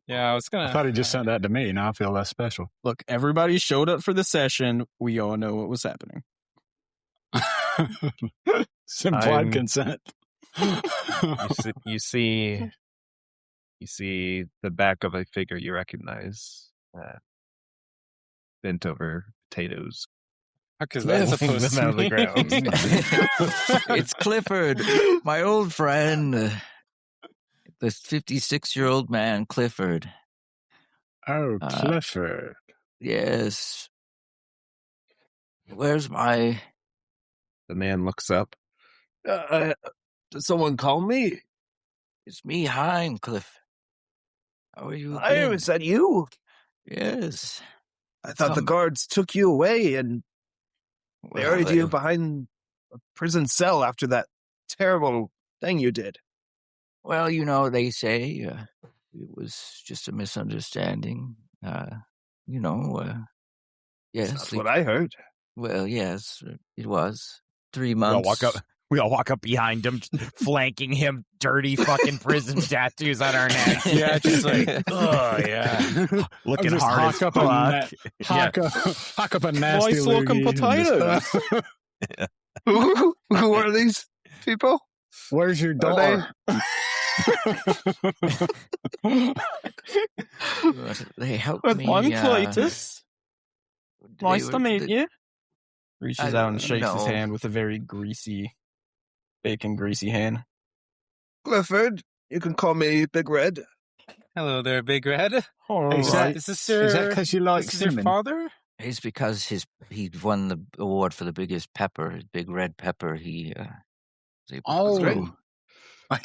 Yeah, I was gonna. I thought he just sent that to me. Now I feel less special. Look, everybody showed up for the session. We all know what was happening. Implied consent. You see the back of a figure you recognize, bent over potatoes. How is that supposed to out of the ground? It's Clifford, my old friend, the 56-year-old man, Clifford. Oh, Clifford. Yes. Where's my... The man looks up. Did someone call me? It's me, Hiam, Cliff. How are you? Hiam, is that you? Yes. I thought the guards took you away and buried you behind a prison cell after that terrible thing you did. Well, they say it was just a misunderstanding. Yes. That's what I heard. Well, yes, it was. 3 months. We all walk up behind him, flanking him, dirty fucking prison tattoos on our necks. Yeah, just like, oh, yeah. Looking Just hard as hawk up a nasty Nice looking loogie. Who are these people? Where's your door? They helped With me. one Cletus. Nice to meet you. Reaches out and shakes his hand with a very greasy, bacon-greasy hand. Clifford, you can call me Big Red. Hello there, Big Red. Is that because you like This is your cinnamon? father? It's because he won the award for the biggest pepper, Big Red Pepper. He was able Oh, to grow. I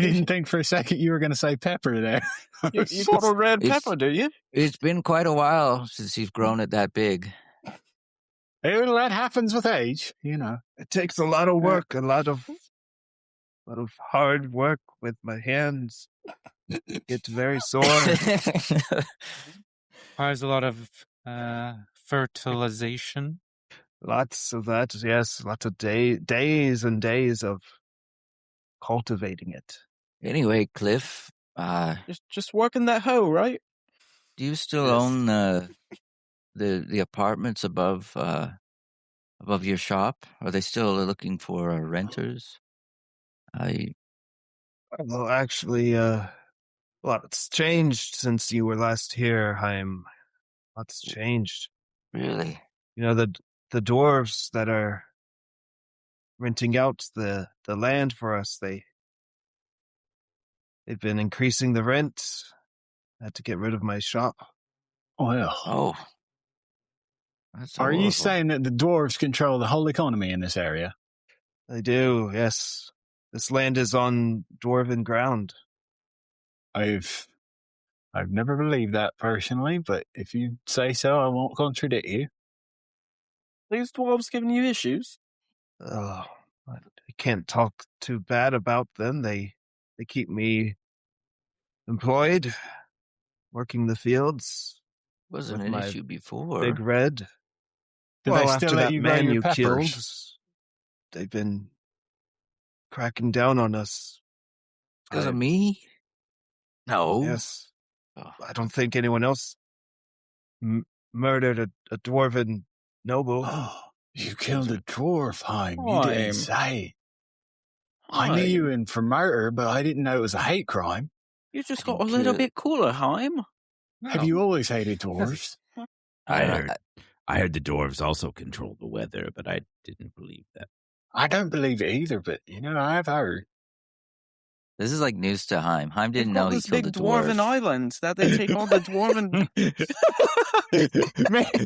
didn't think for a second you were going to say pepper there. You got a red pepper, do you? It's been quite a while since he's grown it that big. Well, that happens with age, It takes a lot of work, a lot of hard work with my hands. It's very sore. Requires a lot of fertilization. Lots of that, yes. Lots of days and days of cultivating it. Anyway, Cliff, Just working that hoe, right? do you still Yes. own the apartments above your shop? Are they still looking for renters? Well, actually, lots changed since you were last here, Hiam. Lots changed. Really? The dwarves that are renting out the land for us, they've been increasing the rent. I had to get rid of my shop. Well, Oh, that's are you horrible. saying that the dwarves control the whole economy in this area? They do, yes. This land is on dwarven ground. I've never believed that personally, but if you say so, I won't contradict you. These dwarves giving you issues? Oh, I can't talk too bad about them. They keep me employed, working the fields. Wasn't with an my issue before. Big Red. Do well, they after still let that you grow man your you peppers? killed, they've been cracking down on us. Because of me? No. Yes. Oh. I don't think anyone else murdered a dwarven noble. Oh, you killed a dwarf, Hiam. You Hiam. didn't say. I knew you in for murder, but I didn't know it was a hate crime. You just got a little bit cooler, Hiam. Have you always hated dwarves? I heard the dwarves also control the weather, but I didn't believe that. I don't believe it either, but, I've heard. This is like news to Hiam. Hiam They've didn't got know he this killed big a dwarven dwarf. island that they take all the dwarven...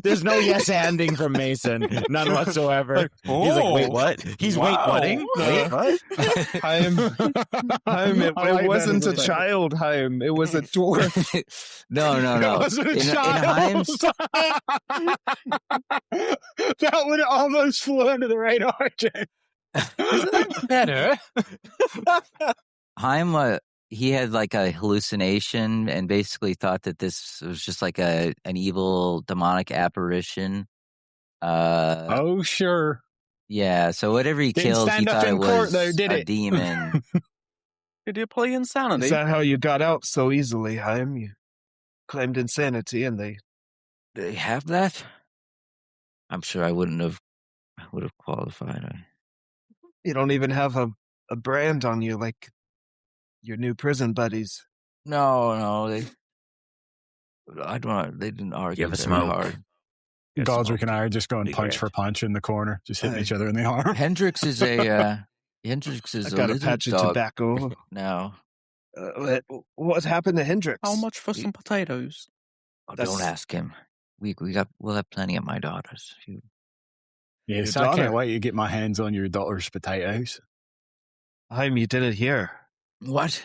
There's no yes-anding from Mason. None whatsoever. He's like, wait, what? He's wait-whatting? Wait, what? Hiam, it wasn't a child, Hiam. It was a dwarf. No. It wasn't a In child. Hiam's, That would almost flew under the radar, Jay. Better. Hiam, he had like a hallucination and basically thought that this was just like an evil demonic apparition. Oh, sure. Yeah, so whatever he Didn't killed, he stand up thought in it court, was though, did a it? demon. Did you play Insanity? Is that how you got out so easily, Hiam? You claimed insanity and they... They have that? I'm sure I would have qualified. You don't even have a brand on you like your new prison buddies. No, they didn't argue Give a very smoke. hard. Yes, Godric and I are just going Big punch red. for punch in the corner, just hitting each other in the arm. Hendrix is a I lizard got a patch of dog tobacco. now. What happened to Hendrix? How much for some potatoes? Oh, That's- don't ask him. We'll have plenty of my daughters. Yes, Your I daughter. can't wait to get my hands on your daughter's potatoes. Hiam, you didn't hear. What?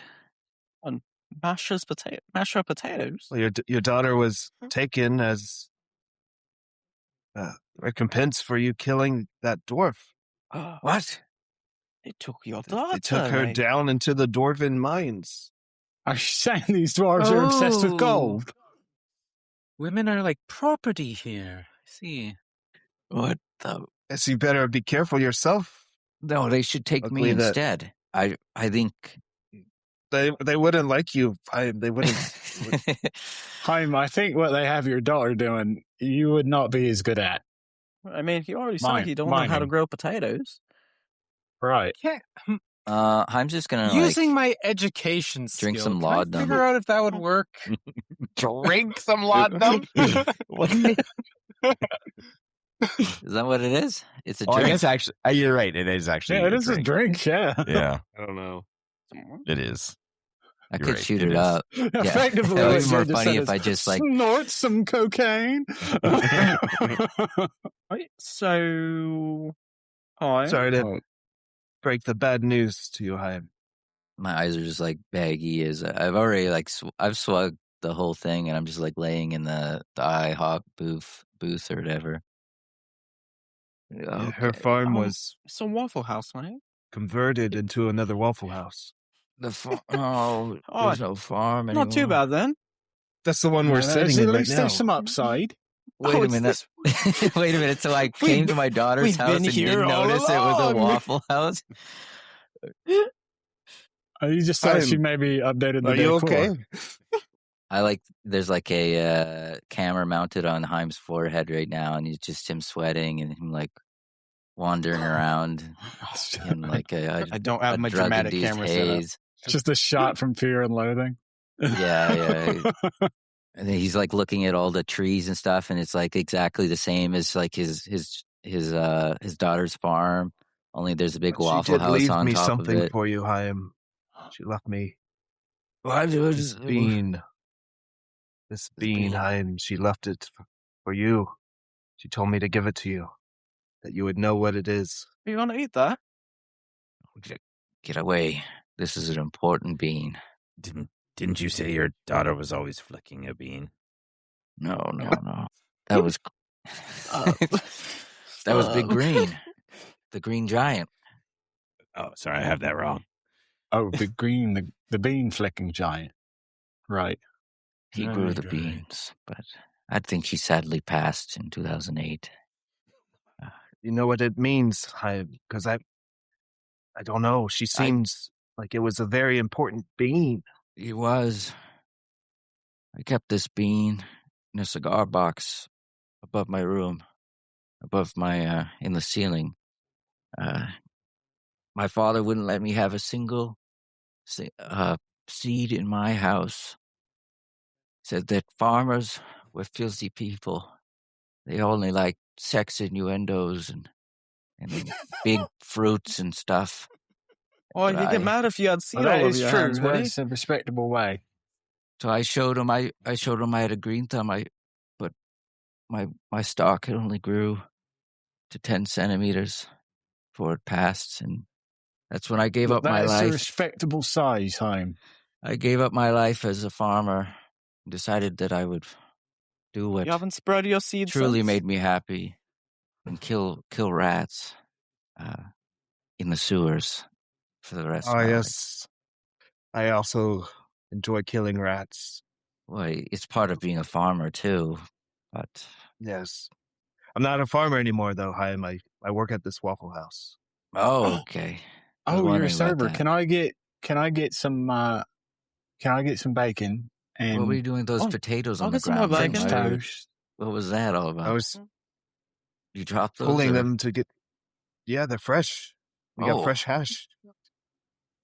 Mashed potatoes. Well, your daughter was taken as recompense for you killing that dwarf. What? They took your They daughter. took her down into the dwarven mines. Are you saying these dwarves are obsessed with gold? Women are like property here. I see. What the? Yes, you better be careful yourself. No, they should take Luckily me that- instead. I think. They wouldn't like you. They wouldn't. Hiam, I think what they have your daughter doing, you would not be as good at. I mean, he already said he don't know how to mining. grow potatoes. Right. Can't, I'm just gonna using my education drink skill, some can I laudanum. figure out if that would work. Drink some laudanum. Is that what it is? It's a Oh, I drink. guess actually, you're right. It is actually. Yeah, it is a drink, yeah. Yeah, I don't know. it is. I You're could right, shoot it it is. up. Effectively, That would what be more you just funny said if I is, just, like- snort some cocaine. Right, so... Hi. Sorry to Oh, break the bad news to you, Hiam. My eyes are just like baggy as I've already I've swagged the whole thing, and I'm just like laying in the IHOP booth or whatever. Her Okay. farm was It's a Waffle House, mate. converted into another Waffle House. Oh, there's no farm anymore. Not too bad, then. That's the one we're no, sitting at in right least now. there's some upside. Wait a it's minute. this- Wait a minute. So I We've came to my daughter's we've house been and here didn't all notice it was a along. Waffle House. You just thought she Hiam, maybe updated the Are you decor. okay? There's like a camera mounted on Hiam's forehead right now, and it's just him sweating and him like wandering around in like I don't have a my dramatic drug-induced camera set up. haze. Just a shot from Fear and Loathing. Yeah. And then he's like looking at all the trees and stuff, and it's like exactly the same as like his daughter's farm. Only there's a big But Waffle she did House leave on me top something of it. for you, Hiam. She left me What? this bean. This bean, bean. Hiam. She left it for you. She told me to give it to you, that you would know what it is. You want to eat that? Get away! This is an important bean. Didn't you say your daughter was always flicking a bean? No. That was that was Big Green, the Green Giant. Oh, sorry, I have that wrong. Oh, the bean flicking giant. Right. He Right, grew the right. beans, but I think she sadly passed in 2008. You know what it means, Hiam? Because I don't know. She seems like it was a very important bean. He was. I kept this bean in a cigar box above my room, above my in the ceiling. My father wouldn't let me have a single seed in my house. Said that farmers were filthy people. They only like sex innuendos and big fruits and stuff. Oh, you'd Right. get mad if you had seed That all over is your true. hands, would he? That's a respectable way. So I showed him. I showed him I had a green thumb. But my stalk had only grew to 10 centimeters before it passed, and that's when I gave up my That is a life. respectable size, Hiam. I gave up my life as a farmer and decided that I would do what You haven't spread your seeds truly since? made me happy and kill rats in the sewers for the rest of Oh, my life. yes. I also enjoy killing rats. Well, it's part of being a farmer too, but Yes. I'm not a farmer anymore, though, Hiam. I work at this Waffle House. okay. I was Oh, you're a wondering about server. that. Can I get some bacon and What were you doing with those Oh, potatoes I'll on the get some more ground? bacon. French Why- toast? What was that all about? I was You dropped those? pulling or- them to get... Yeah, they're fresh. We got Oh. fresh hash.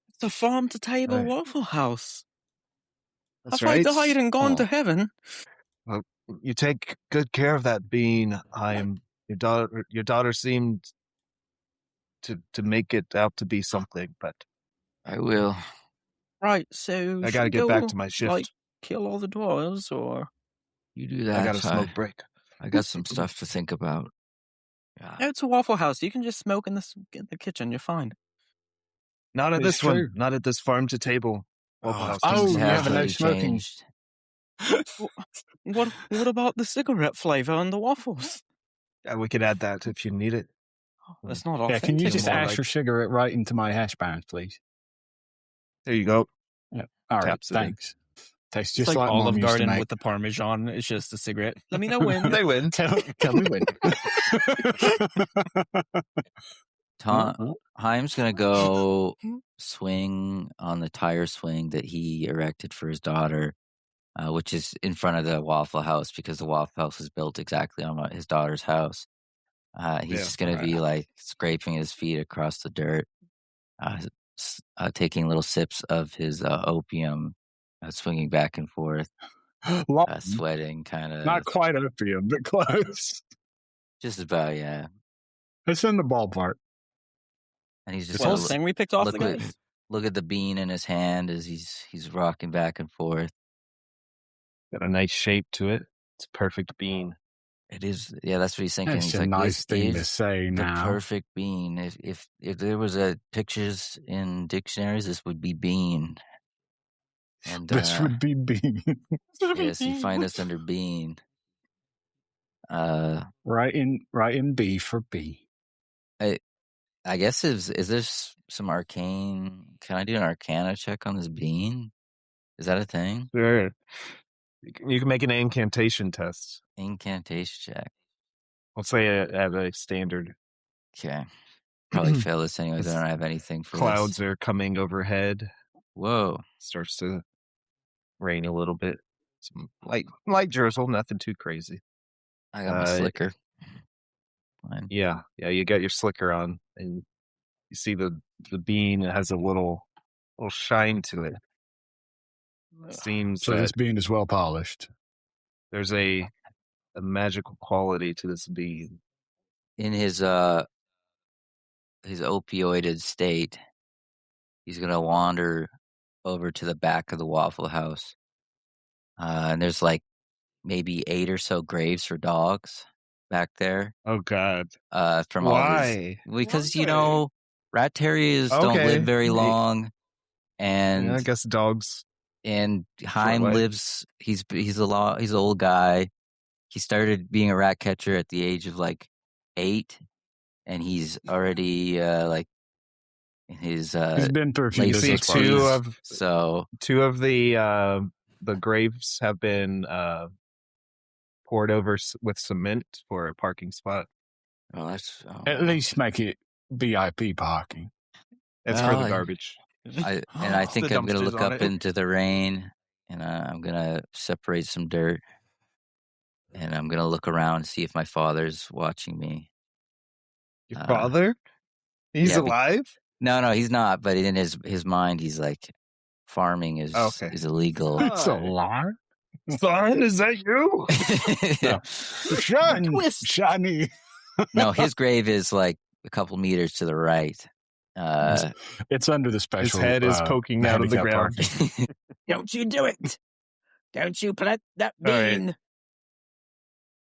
It's a farm-to-table Right. Waffle House. That's Have I right. died and gone Oh. to heaven? You take good care of that bean, Hiam. Your daughter seemed to make it out to be something, but I will. Right, so I should gotta we get back go, to my shift. Like, kill all the dwarves, or... You do that. I got a smoke break. I got some stuff to think about. Yeah. No, it's a Waffle House. You can just smoke in the kitchen. You're fine. Not at It's this one. true. Not at this farm to table. Waffle House. Oh, things you have have a no really smoking. changed. What about the cigarette flavor on the waffles? We could add that if you need it. That's not Yeah, authentic. can you just more ash like- your cigarette right into my hash browns, please? There you go. Yeah. All right, Taps it in. thanks. Tastes It's just like Olive Mom used to Garden make. with the Parmesan. It's just a cigarette. Let me know when. They win. Tell me when. Hiam's gonna go swing on the tire swing that he erected for his daughter, which is in front of the Waffle House because the Waffle House is built exactly on his daughter's house. He's Yeah, just gonna be like scraping his feet across the dirt, taking little sips of his opium, swinging back and forth, sweating, kind of. Not quite opium, but close. Just about, yeah. It's in the ballpark. And he's just Well, gonna thing we picked off the look, guys. look at the bean in his hand as he's rocking back and forth. Got a nice shape to it. It's a perfect bean. It is, yeah. That's what he's thinking. That's He's a like, nice this thing to is say the now. perfect bean. If there was a pictures in dictionaries, this would be bean. And This would be bean. yes, you find us under bean. Right in B for B. I guess is there some arcane? Can I do an arcana check on this bean? Is that a thing? Sure. You can make an incantation test. Incantation check. Let's say at a standard. Okay. Probably fail this anyways. I don't have anything for Clouds this. are coming overhead. Whoa. Starts to rain a little bit. Some light drizzle, nothing too crazy. I got my slicker. Fine. Yeah, you got your slicker on, and you see the bean has a little shine to it. Seems So that this bean is well polished. there's a magical quality to this bean. In his opioided state, he's gonna wander over to the back of the Waffle House, and there's like maybe 8 or so graves for dogs back there. Oh God! From all his, because rat terriers don't Okay. live very long, and I guess dogs. and Hiam life. lives. He's an old guy. He started being a rat catcher at the age of like 8, and he's already like in his He's been through a few late business see parties. two of the graves have been poured over with cement for a parking spot. At least make it VIP parking. It's for the Well, garbage. I think The I'm gonna dumpsters look on up it. into the rain, and I'm gonna separate some dirt, and I'm gonna look around and see if my father's watching me. Your father? He's yeah, alive? No, he's not. But in his mind, he's like, farming is illegal. It's a lie. Son, is that you? Shiny. No, his grave is like a couple meters to the right. It's under the special. His head is poking out of the handicap ground. parking. Don't you do it. Don't you plant that All right. bean.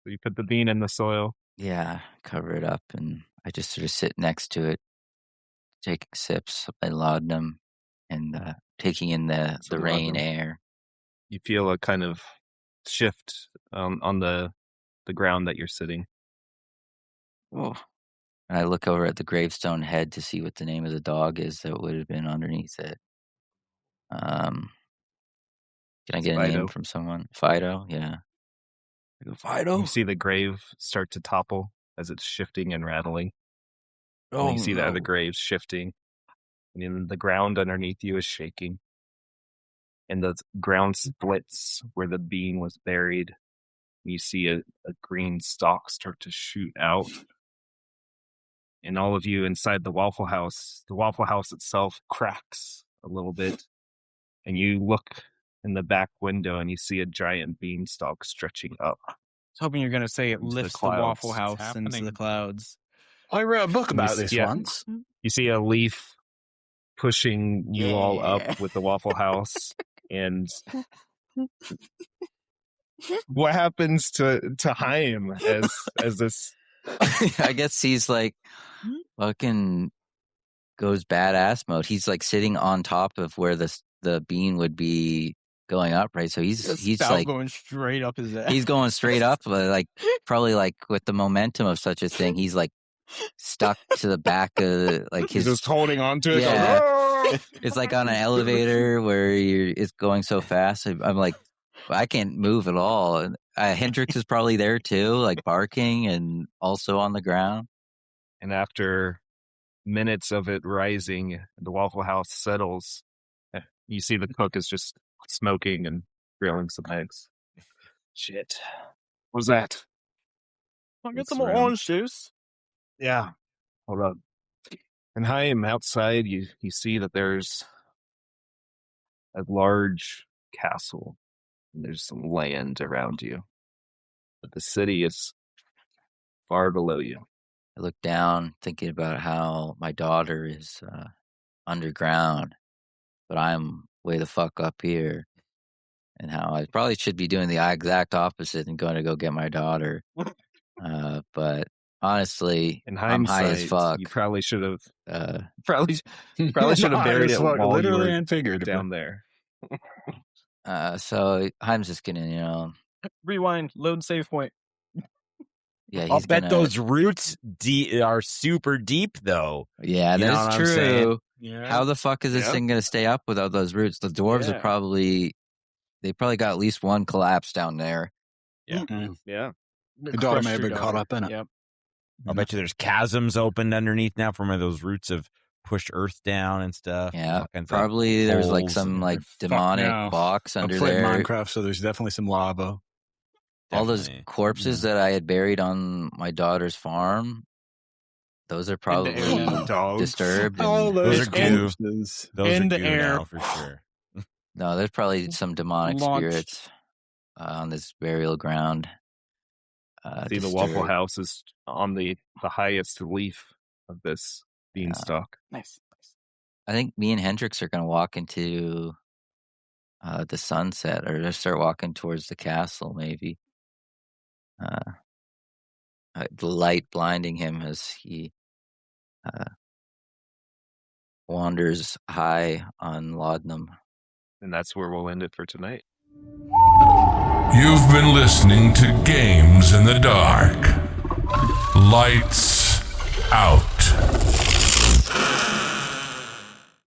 So you put the bean in the soil. Yeah, cover it up, and I just sort of sit next to it, taking sips of my laudanum and taking in the rain air. You feel a kind of shift on the ground that you're sitting. Oh. And I look over at the gravestone head to see what the name of the dog is that would have been underneath it. Can I get a name Fido. from someone? Fido? Yeah. I go, Fido? You see the grave start to topple as it's shifting and rattling. Oh, And you see the no. other graves shifting. And then the ground underneath you is shaking. And the ground splits where the bean was buried. You see a green stalk start to shoot out. And all of you inside the Waffle House itself cracks a little bit. And you look in the back window and you see a giant beanstalk stretching up. I was hoping you're going to say it Into the lifts the clouds. Waffle It's House into happening. the clouds. I read a book about this Yeah. once. You see a leaf pushing you all up with the Waffle House. And what happens to Hiam as this? I guess he's like, fucking goes badass mode. He's like sitting on top of where the bean would be going up, right? So he's like going straight up his ass. he's going straight up, like probably like with the momentum of such a thing, he's like stuck to the back of like He's his. just holding on to it. Yeah. Going, It's like on an elevator where it's going so fast. I'm like, I can't move at all. And Hendrix is probably there too, like barking and also on the ground. and after minutes of it rising, the Waffle House settles. You see the cook is just smoking and grilling some eggs. Shit. What was that? I'll get Looks some more around. orange juice. Yeah. Hold on. And Hiam, outside, you see that there's a large castle. And there's some land around you. But the city is far below you. I look down, thinking about how my daughter is underground, but I'm way the fuck up here, and how I probably should be doing the exact opposite and going to go get my daughter. But honestly, In I'm high as hindsight, fuck. you probably should have Probably should have buried it while you literally were and figuratively. down there. So I'm just gonna, Rewind. Load save point. yeah. I'll He's bet gonna, those roots are super deep, though. Yeah, You know that's what I'm saying? true. Yeah. How the fuck is this thing gonna stay up without those roots? The dwarves are Yeah. probably got at least one collapse down there. Yeah. Your daughter may have been caught up in it. Yep. I'll bet you there's chasms opened underneath now from where those roots have pushed earth down and stuff. Yeah, All kinds of probably there's like holes some and- like Fuck demonic no. box I'm under playing there. Minecraft, so there's definitely some lava. All those Definitely. corpses that I had buried on my daughter's farm, those are probably Dogs. disturbed. All And, Those those are goo. corpses. Those in are the goo air. now for sure. no, there's probably some demonic Launched. spirits on this burial ground. See, the Waffle disturbed. House is on the highest leaf of this beanstalk. Nice. I think me and Hendrix are going to walk into the sunset, or just start walking towards the castle, maybe. The light blinding him as he wanders high on laudanum. And that's where we'll end it for tonight. You've been listening to Games in the Dark. Lights out.